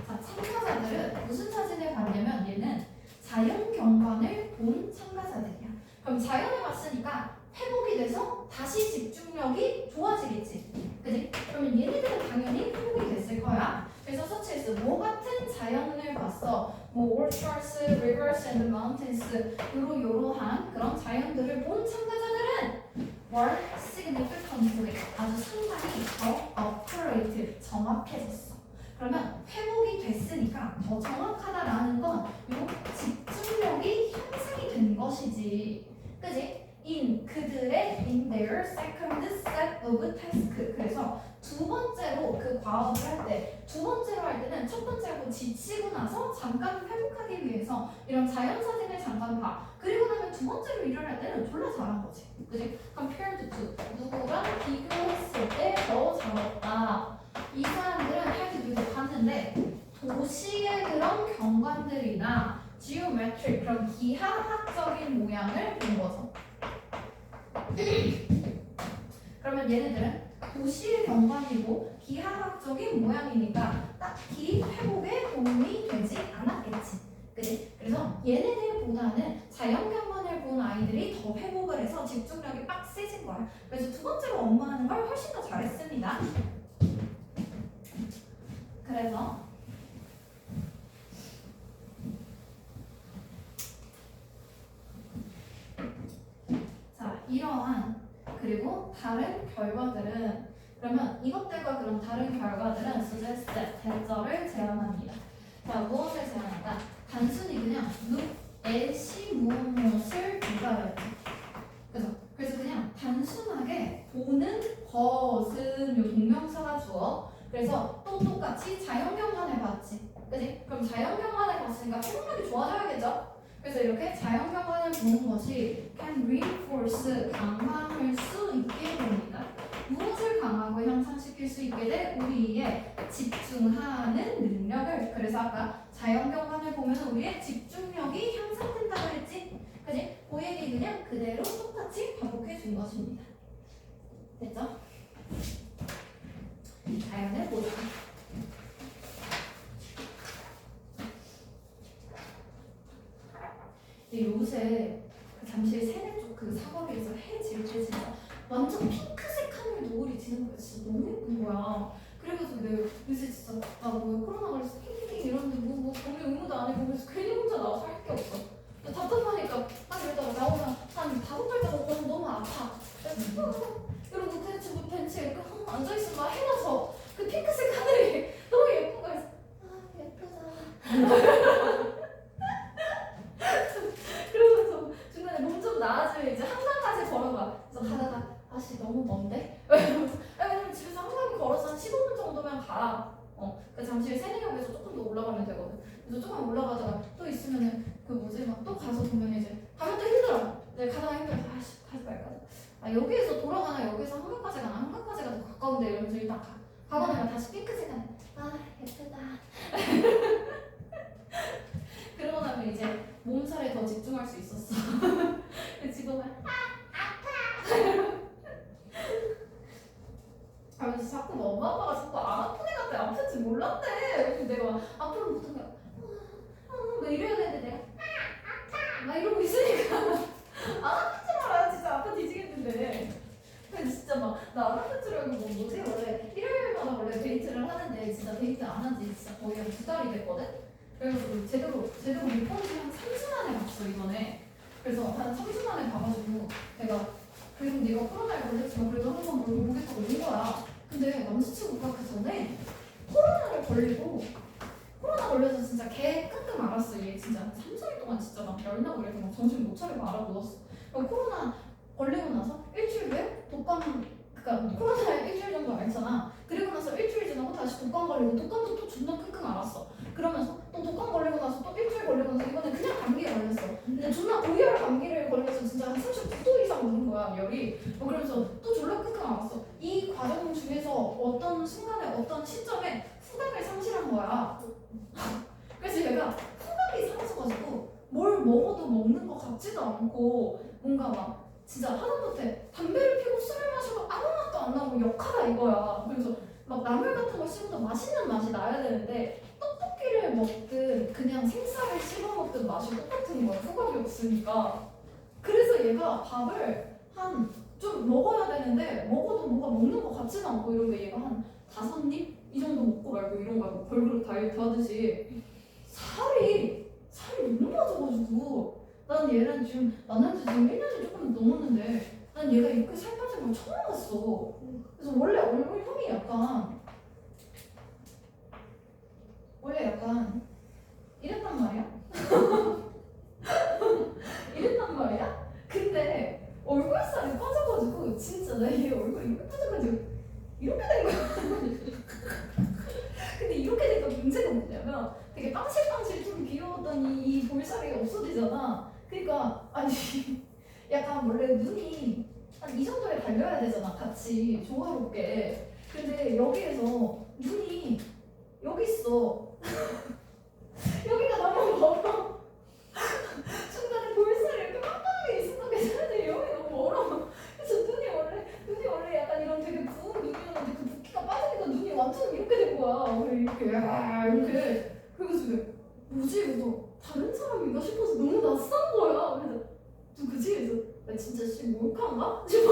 자, 참가자들은 무슨 사진을 봤냐면 얘는 자연 경관을 본 참가자들이야. 그럼 자연을 봤으니까 회복이 돼서 다시 집중력이 좋아지겠지. 그지? 그러면 얘네들은 당연히 회복이 됐을 거야. 그래서 서치했어. 뭐 같은 자연을 봤어? 뭐 orchards, rivers and mountains 요러한 그런 자연들을 본 참가자들은 were significantly 아주 상당히 더 accurate 정확해졌어. 그러면 회복이 됐으니까 더 정확하다라는 건 요 집중력이 향상이 된 것이지. 그지? in their second set of task. 그래서 두 번째로 그 과업을 할 때, 두 번째로 할 때는 첫 번째하고 지치고 나서 잠깐 회복하기 위해서 이런 자연 사진을 잠깐 봐. 그리고 나면 두 번째로 일을 할 때는 졸라 잘한 거지. 그지? compared to 누구랑 비교했을 때 더 잘했다. 이 사람들은 할때 봤는데 도시의 그런 경관들이나 geometric 그런 기하학적인 모양을 본 거죠. 그러면 얘네들은 도시의 경관이고 기하학적인 모양이니까 딱히 회복에 도움이 되지 않았겠지. 그치? 그래서 얘네들보다는 자연 경관을 본 아이들이 더 회복을 해서 집중력이 빡세진 거야. 그래서 두 번째로 업무하는 걸 훨씬 더 잘했습니다. 그래서 자, 이러한 그리고 다른 결과들은 그러면 이것들과 그런 다른 결과들은 suggest 대절을 제안합니다. 자, 무엇을 제안한다? 단순히 그냥 look at이 무엇을 비교하였지. 그래서 그냥 단순하게 보는 것은 요 동명사가 주어. 그래서 또 똑같이 자연경관을 봤지. 그지? 그럼 자연경관을 봤으니까 회복력이 좋아져야겠죠? 그래서 이렇게 자연경관을 보는 것이 can reinforce 강화할 수 있게 됩니다. 무엇을 강하고 향상시킬 수 있게 돼? 우리의 집중하는 능력을. 그래서 아까 자연경관을 보면 우리의 집중력이 향상된다고 했지? 그지? 그 얘기 그냥 그대로 똑같이 반복해 준 것입니다. 됐죠? 자연을 보자. 요새 잠실 세내 쪽 그 사거리에서 해 질 때 진짜 완전 핑크색 하늘 노을이 지는 거야. 진짜 너무 예쁜 거야. 그래가지고 내가 요새 진짜 나 뭐 코로나 걸려서 핑핑 이러는데 뭐 전혀 의무도 안 해보고 그래서 괜히 혼자 나와서 할 게 없어. 답답하니까 딱 이러다가 나오면 한 5발자국 걷고 너무 아파. 그래서 이러고 벤치에 앉아있으면 막 해놔서 그 핑크색 하늘이 그냥 가. 그 잠실 세내역에서 조금 더 올라가면 되거든. 그래서 조금 올라가다가 또 있으면은 그 뭐지 막 또 가서 보면 이제 가면 또 힘들어. 내가 가다가 힘들어. 아씨 가지 말까. 아 여기에서 돌아가나 여기서 한강까지 가나 한강까지가 더 가까운데 이러면서 일단 가. 가고 나면 다시 핑크색 하네. 아 예쁘다. 그러고 나면 이제 몸살에 더 집중할 수 있었어. 근데 지금은 하면서 자꾸 뭐 엄마 아빠가 자꾸 안 아픈 애 같아. 아픈지 몰랐대. 그래서 내가 막 앞으로 보통 그냥 막 이래야 되는데 내가 막 이러고 있으니까 안 아픈 줄 알아요. 진짜 아파 뒤지겠는데. 근데 진짜 막 나 안 아픈 줄 알고 뭐 뭐지 원래 일요일마다 원래 데이트를 하는데 진짜 데이트 안 한 지 진짜 거의 한 2달이 됐거든. 그래서 제대로 못 본 지 한 3주 만에 봤어 이번에. 그래서 한 3주 만에 봐가지고 내가 그래도 네가 코로나에 걸렸지만 그래도 한번 물어보겠다고 온 거야. 근데 남자친구가 그 전에 코로나를 걸리고 코로나 걸려서 진짜 개 끙끙 앓았어. 얘 진짜 3, 4일 동안 진짜 막 열나 그래서 막 정신 못 차리고 앓아누웠어. 그럼 코로나 걸리고 나서 일주일 후에 독감 그러니까 코로나에 일주일 정도 앓잖아. 그리고 나서 일주일 지나고 다시 독감 걸리고 독감도 또 존나 끙끙 앓았어. 그러면서 또 독감 걸리고 나서 또 일주일 걸리고 나서 이번에 그냥 감기에 걸렸어. 근데 존나 고열 감기를 걸려서 진짜 한 39도 이상 오는 거야 열이. 그러면서 또 졸라 끙끙 앓았어. 이 과정 중에서 어떤 순간에 어떤 시점에 후각을 상실한 거야. 그래서 얘가 후각이 사라져가지고 뭘 먹어도 먹는 것 같지도 않고 뭔가 막 진짜 하다못해 담배를 피고 술을 마셔도 아무 맛도 안 나고 역하다 이거야. 그래서 막 나물 같은 거 씹어도 맛있는 맛이 나야 되는데 떡볶이를 먹든 그냥 생쌀을 씹어 먹든 맛이 똑같은 거야. 후각이 없으니까. 그래서 얘가 밥을 한 좀 먹어야 되는데 먹어도 뭔가 먹는 것 같지도 않고 이러는데 얘가 한 5입? 이 정도 먹고 말고 이런 거야. 뭐 걸그룹 다이어트 하듯이 살이 너무 빠져가지고 난 얘는 지금 만난 지 지금 1년이 조금 넘었는데 난 얘가 이렇게 살 빠진 걸 처음 봤어. 그래서 원래 얼굴형이 약간 이랬단 말이야. 이랬단 말이야. 근데 얼굴살이 빠져가지고 진짜 나 얘 얼굴 이렇게 빠져가지고 이렇게 된 거야. 근데 이렇게 되니까 문제가 뭐냐면 되게 빵실빵실 좀 귀여웠던 이 볼살이 없어지잖아. 그러니까 아니 약간 원래 눈이 한 이 정도에 달려야 되잖아. 같이 조화롭게. 근데 여기에서 눈이 여기 있어. 여기가 너무 멀어. 중간에 볼살이 이렇게 빵빵하게 있었던 게 있는데 여기 너무 멀어. 그래서 눈이 원래 약간 이런 되게 부은 눈이었는데 그 붓기가 빠지니까 눈이 완전 이렇게 된 거야. 이렇게 이렇게. 그래서 뭐지? 그래서 다른 사람인가 싶어서 너무 낯선 거야. 그래서 누구지? 그래서 나 진짜 몰카인가? 싶어.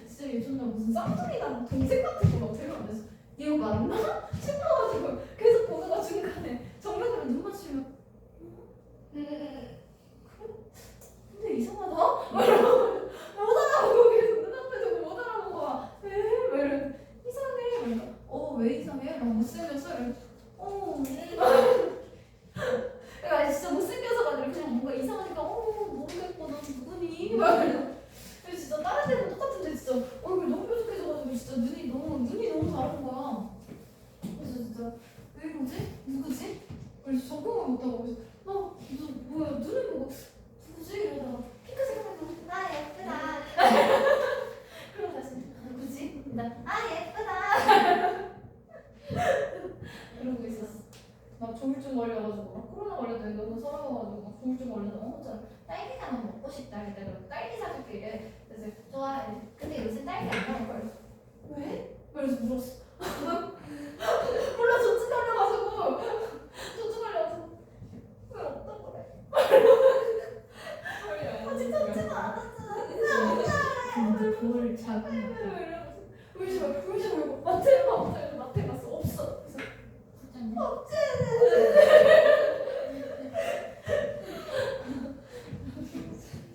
진짜 얘 존나 무슨 쌍둥이나 동생 같은 거 막 데려왔는데 이거 맞나? 싶어가지고 계속 보다가 중간에 정면으로 눈 맞추면 근데 이상하다? 못 알아보고 계속 눈앞에 두고 못 알아보고 왜 이래 이상해. 그러니까 왜 이상해? 막 못생겼어? 내가 진짜 못생겨서가 아니라 그냥 뭔가 이상하니까 모르겠고 너 누구니? 막 이러고. 근데 진짜 다른 데는 똑같은데 진짜 얼굴 너무 뾰족해져가지고 진짜 눈이 너무 다른 거야. 그래서 진짜 왜 이러지? 누구지? 그래서 적응을 못하고 그래서 너 뭐야 눈을 보고 누구지? 이러다가 핑크색 하면 나 예쁘다. 그러고 다시 누구지? 예쁘다. 이러고 있었어. 막 조울증 걸려가지고 막 코로나 걸렸더니 너무 서러워가지고 막 조울증 걸려서 혼자 딸기가 너무 먹고 싶다 이랬다. 그래서 딸기 사줄게 이래. 그래서 좋아. 근데 요새 딸기 안 나올 거야. 왜? 그래서 물었어. 몰라 조증 걸려가지고 왜 없다고 그래? 아직 찾지도 않았잖아. 근데 볼 작은 울지 말고 마트에 갔어. 없어. 그래서 없지.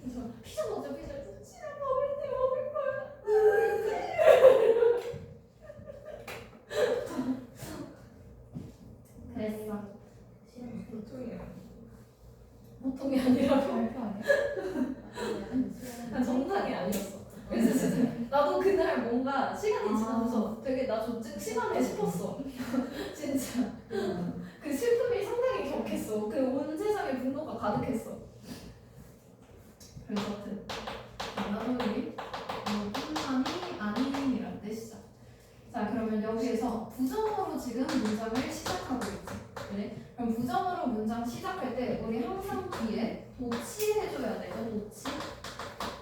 그래서 피자 먹자. 싫어 먹을 거야. 그랬어. 보통이 아니라 발표 아니야? 정상이 아니었어. 그래서 진짜 나도 그날 뭔가 시간이 지나면서 되게 나 조증 심하네 싶었어. 가득했어. 그래서 나누기 뿐만이 아닌이란 뜻이죠. 자, 그러면 여기에서 부정어로 지금 문장을 시작하고 있지. 그래? 그럼 부정어로 문장 시작할 때 우리 항상 뒤에 도치해줘야 돼요. 도치.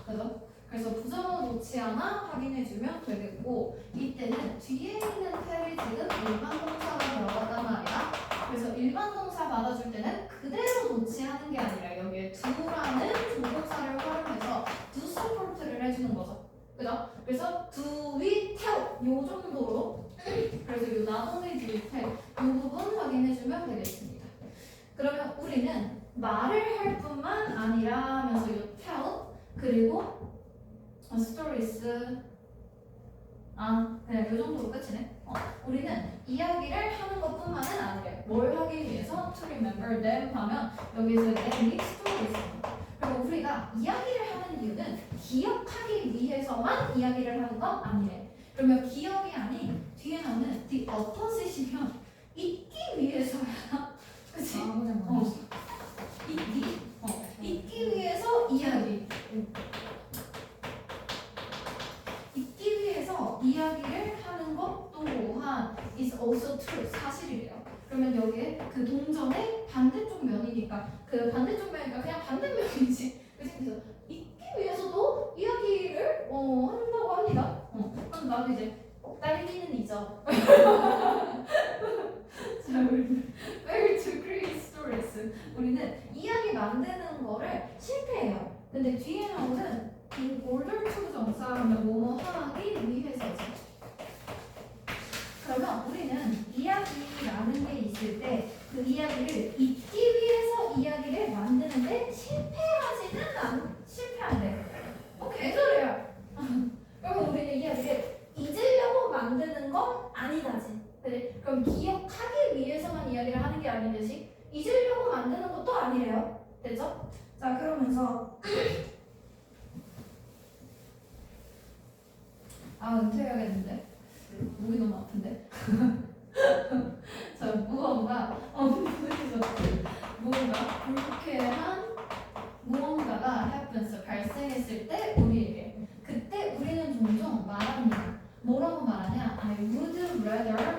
그죠? 그래서 부정어 도치 하나 확인해주면 되겠고, 이때는 뒤에 있는 텔이 지금 일반 동사가 들어가단 말이야. 그래서 일반 동사 받아줄 때는 그대로 도치하는 게 아니라 여기에 do라는 조동사를 활용해서 do support를 해주는 거죠. 그죠? 그래서 do we tell 요 정도로 그래서 요 not only do we tell 요 부분 확인해주면 되겠습니다. 그러면 우리는 말을 할 뿐만 아니라 하면서 요 tell 그리고 stories 그냥 요 정도로 끝이네. 우리는 이야기를 하는 것뿐만은 아니래. 뭘 하기 위해서 to remember them 하면 여기서 them이 stories입니다. 그리고 우리가 이야기를 하는 이유는 기억하기 위해서만 이야기를 하는 건 아니래. 그러면 기억이 아닌 뒤에 나오는 the opposite이면 잊기 위해서야. 그치? 잊기 위해서 이야기. 잊기 위해서 이야기를 하는 것 또한 is also true. 사실이래요. 그러면 여기에 그 동전의 반대쪽 면이니까 그 반대쪽 면이니까 그냥 반대면이지. 그래서 잊기 위해서도 이야기를 한다고 합니다. 그럼 나도 이제 딸기는 잊어. 자, 우리는 fail to create stories. 우리는 이야기 만드는 거를 실패해요. 근데 뒤에 나오는 in order to 정사하면 뭐뭐 하기 위해서지. 그러면 우리는 이야기라는 게 있을 때 그 이야기를 잊기 위해서 이야기를 만드는데 실패한대. 개소리야. 그러면 우리는 이야기를 잊으려고 만드는 건 아니다지. 그래? 그럼 기억하기 위해서만 이야기를 하는 게 아닌 듯이 잊으려고 만드는 것도 아니래요. 됐죠? 자, 그러면서 은퇴해야겠는데. 목이 너무 아픈데. 자, 무언가 불쾌한 무언가가 happens 발생했을 때 우리에게 그때 우리는 종종 말합니다. 뭐라고 말하냐? I would rather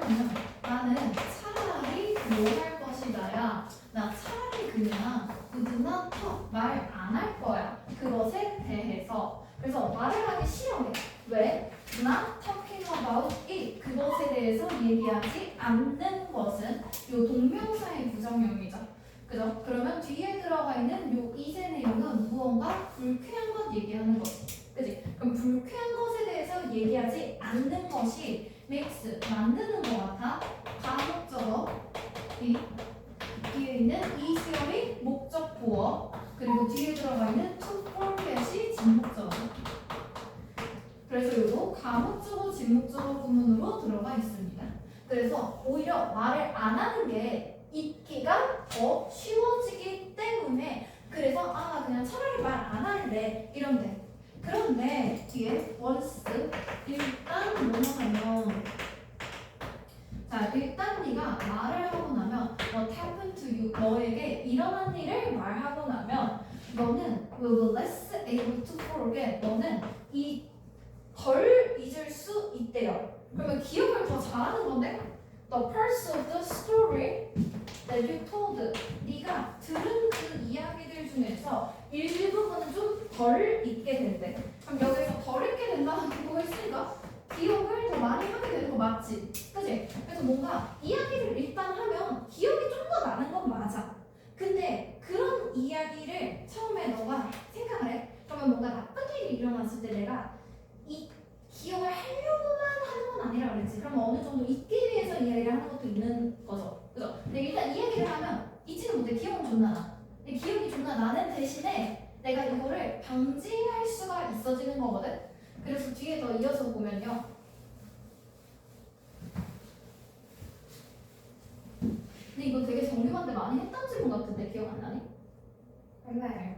나는 차라리 뭐 할 것이다야. 나 차라리 그냥 would not talk 말 안 할 거야. 그것에 대해서. 그래서 말을 하기 싫어해. 왜? not talking about it 그것에 대해서 얘기하지 않는 것은 요 동명사의 부정형이죠. 그죠? 그러면 뒤에 들어가 있는 요 이제 내용은 무언가 불쾌한 것 얘기하는 거지. 그지? 그럼 불쾌한 것에 대해서 얘기하지 않는 것이 makes 만드는 것 같아. 가목적어 이 뒤에 있는 이 시험이 목적 보어 그리고 뒤에 들어가 있는 to forget이 진목적어. 그래서 이거 가목적어 진목적어 구문으로 들어가 있습니다. 그래서 오히려 말을 안 하는 게 잊기가 더 쉬워지기 때문에 그래서 그냥 차라리 말 안 할래 이런데 그런데 뒤에 once 일단 뭐뭐 하면 자 일단 네가 말을 하고 나면 what happened to you 너에게 일어난 일을 말하고 나면 너는 will be less able to forget 너는 덜 잊을 수 있대요. 그러면 기억을 더 잘하는 건데 the parts of the story that you told 네가 들은 그 이야기들 중에서 일부분은 좀 덜 잊게 된대. 그럼 여기서 덜 잊게 된다는 거 했으니까 기억을 더 많이 하게 되는 거 맞지? 그치? 그래서 뭔가 이야기를 일단 하면 기억이 좀 더 나는 건 맞아. 근데 그런 이야기를 처음에 너가 생각을 해. 그러면 뭔가 나쁜 일이 일어났을 때 내가 이 기억을 하려고만 하는 건 아니라 그랬지. 그럼 어느 정도 잊기 위해서 이야기를 하는 것도 있는 거죠. 그죠? 근데 일단 이야기를 하면 잊지는 못해. 기억은 존나 나. 근데 기억이 존나 나는 대신에 내가 이거를 방지할 수가 있어지는 거거든. 그래서 뒤에 더 이어서 보면요. 근데 이거 되게 정리반대 많이 했던 질문 같은데 기억 안 나니? 맨날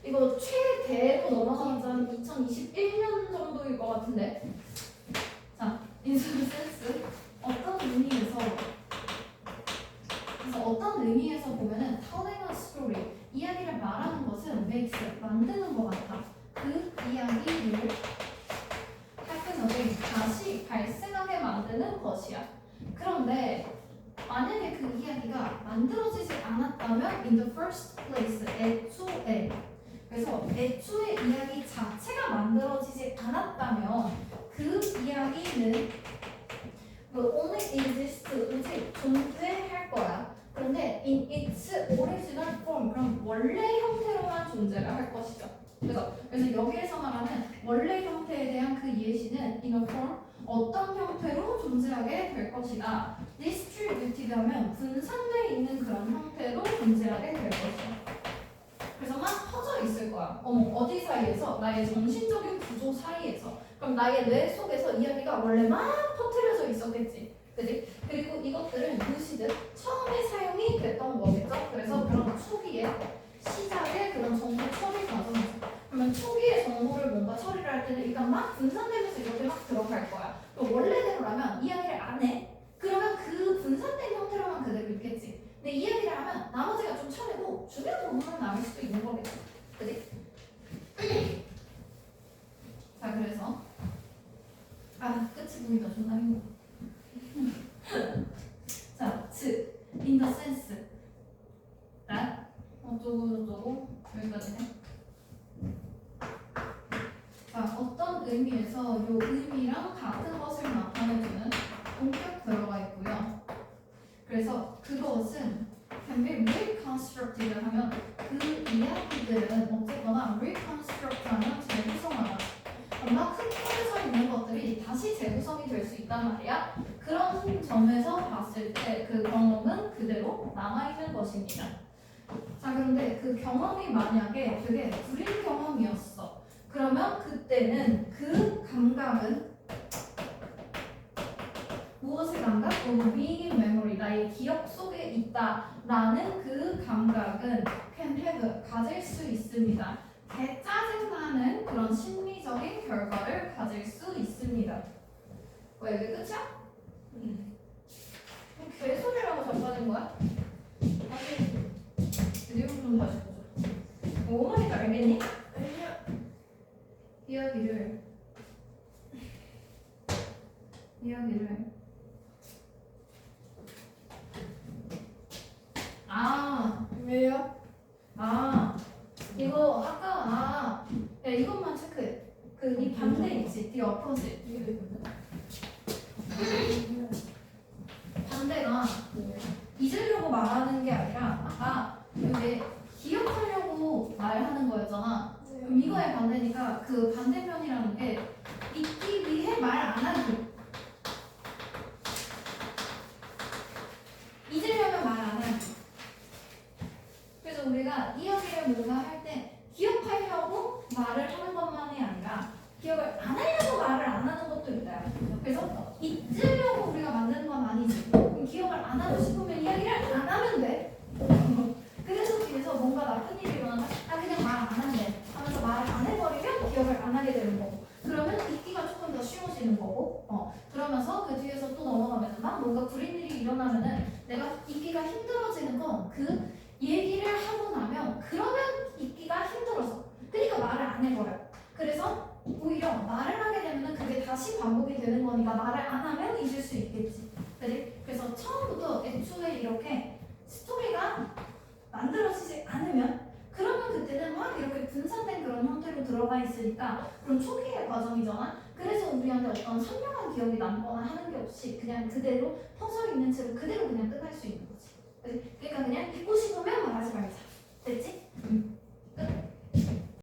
이거 최대로 넘어가면 한 2021년 정도일 것 같은데. 자, 인스턴스 어떤 의미에서 보면은 타운의 되는 것이야. 그런데 만약에 그 이야기가 만들어지지 않았다면 in the first place, 애초에, 그래서 애초에 이야기 자체가 만들어지지 않았다면 그 이야기는 only exist, 오직 존재할 거야. 그런데 in its original form, 그럼 원래 형태로만 존재를 할 것이죠. 그래서 여기에서 말하는 원래 형태에 대한 그 예시는 in a form, 어떤 형태로 존재하게 될 것이다. distributive하면 분산되어 있는 그런 형태로 존재하게 될 것이야. 그래서 막 퍼져 있을 거야. 어디 사이에서? 나의 정신적인 구조 사이에서. 그럼 나의 뇌 속에서 이야기가 원래 막 퍼뜨려져 있었겠지. 그지? 그리고 이것들은 무시듯 처음에 사용이 됐던 거겠죠. 그래서 그런 초기에 시작의 그런 정보 처리 과정에서 그러면 초기의 정보를 뭔가 처리를 할 때는 일단 막 분산되면서 이렇게 막 들어갈 거야. 또 원래대로라면 이야기를 안 해. 그러면 그 분산된 형태로만 그대로 있겠지. 근데 이야기를 하면 나머지가 좀 처리고 주변 정보는 남을 수도 있는 거겠지. 그지? 자, 그래서 끝이 보이다 존나 힘들어. 자, 즉 in the sense that 어쩌고 여기까지네. 자, 어떤 의미에서 요 의미랑 같은 것을 나타내주는 본격 들어가 있고요. 그래서 그것은 can be reconstructed 하면 그 이야기들은 어쨌거나 reconstruct하면 재구성하다. 막 흩어져 있는 것들이 다시 재구성이 될 수 있단 말이야. 그런 점에서 봤을 때 그 경험은 그대로 남아있는 것입니다. 자, 그런데 그 경험이 만약에 되게 구린 경험이었어. 그러면 그때는 그 감각은 무엇의 감각? being memory, 나의 기억 속에 있다라는 그 감각은 can have, 가질 수 있습니다. 개짜증나는 그런 심리적인 결과를 가질 수 있습니다. 왜 이게 끝이야? 개소리라고 자빠진 거야? 다시 내용 좀 다시 보자. 뭐 말인지 알겠니? 이야기를 왜요? 이거 아까 야, 이것만 체크해. 그 이 반대 있지, the opposite. 반대가 잊으려고 말하는 게 아니라 아까 여기 기억하려고 말하는 거였잖아. 그럼 이거의 반대니까 그 반대편이라는 게 잊기 위해 말 안 하기. 잊으려면 말 안 하기. 그래서 우리가 이야기를 뭔가 할 때 기억하려고 말을 하는 것만이 아니라 기억을 안 하려고 말을 안 하는 것도 있다. 그래서 잊으려고 우리가 만드는 건 아니지. 그럼 기억을 안 하고 싶으면 이야기를 안 하면 돼. 그래서 뒤에서 뭔가 나쁜 일이 일어나면 그냥 말 안 한대 하면서 말을 안 해버리면 기억을 안 하게 되는 거고, 그러면 잊기가 조금 더 쉬워지는 거고, 그러면서 그 뒤에서 또 넘어가면 막 뭔가 구린 일이 일어나면은 내가 잊기가 힘들어지는 건 그 얘기를 하고 나면 그러면 잊기가 힘들어서, 그러니까 말을 안 해버려. 그래서 오히려 말을 하게 되면 그게 다시 반복이 되는 거니까 말을 안 하면 잊을 수 있겠지. 그래서 처음부터 애초에 이렇게 스토리가 만들어지지 않으면 그러면 그때는 막 이렇게 분산된 그런 형태로 들어가 있으니까 그런 초기의 과정이잖아. 그래서 우리한테 어떤 선명한 기억이 남거나 하는 게 없이 그냥 그대로 퍼져 있는 채로 그대로 그냥 끝날 수 있는 거지. 그러니까 그냥 잊고 싶으면 말하지 말자. 됐지? 끝.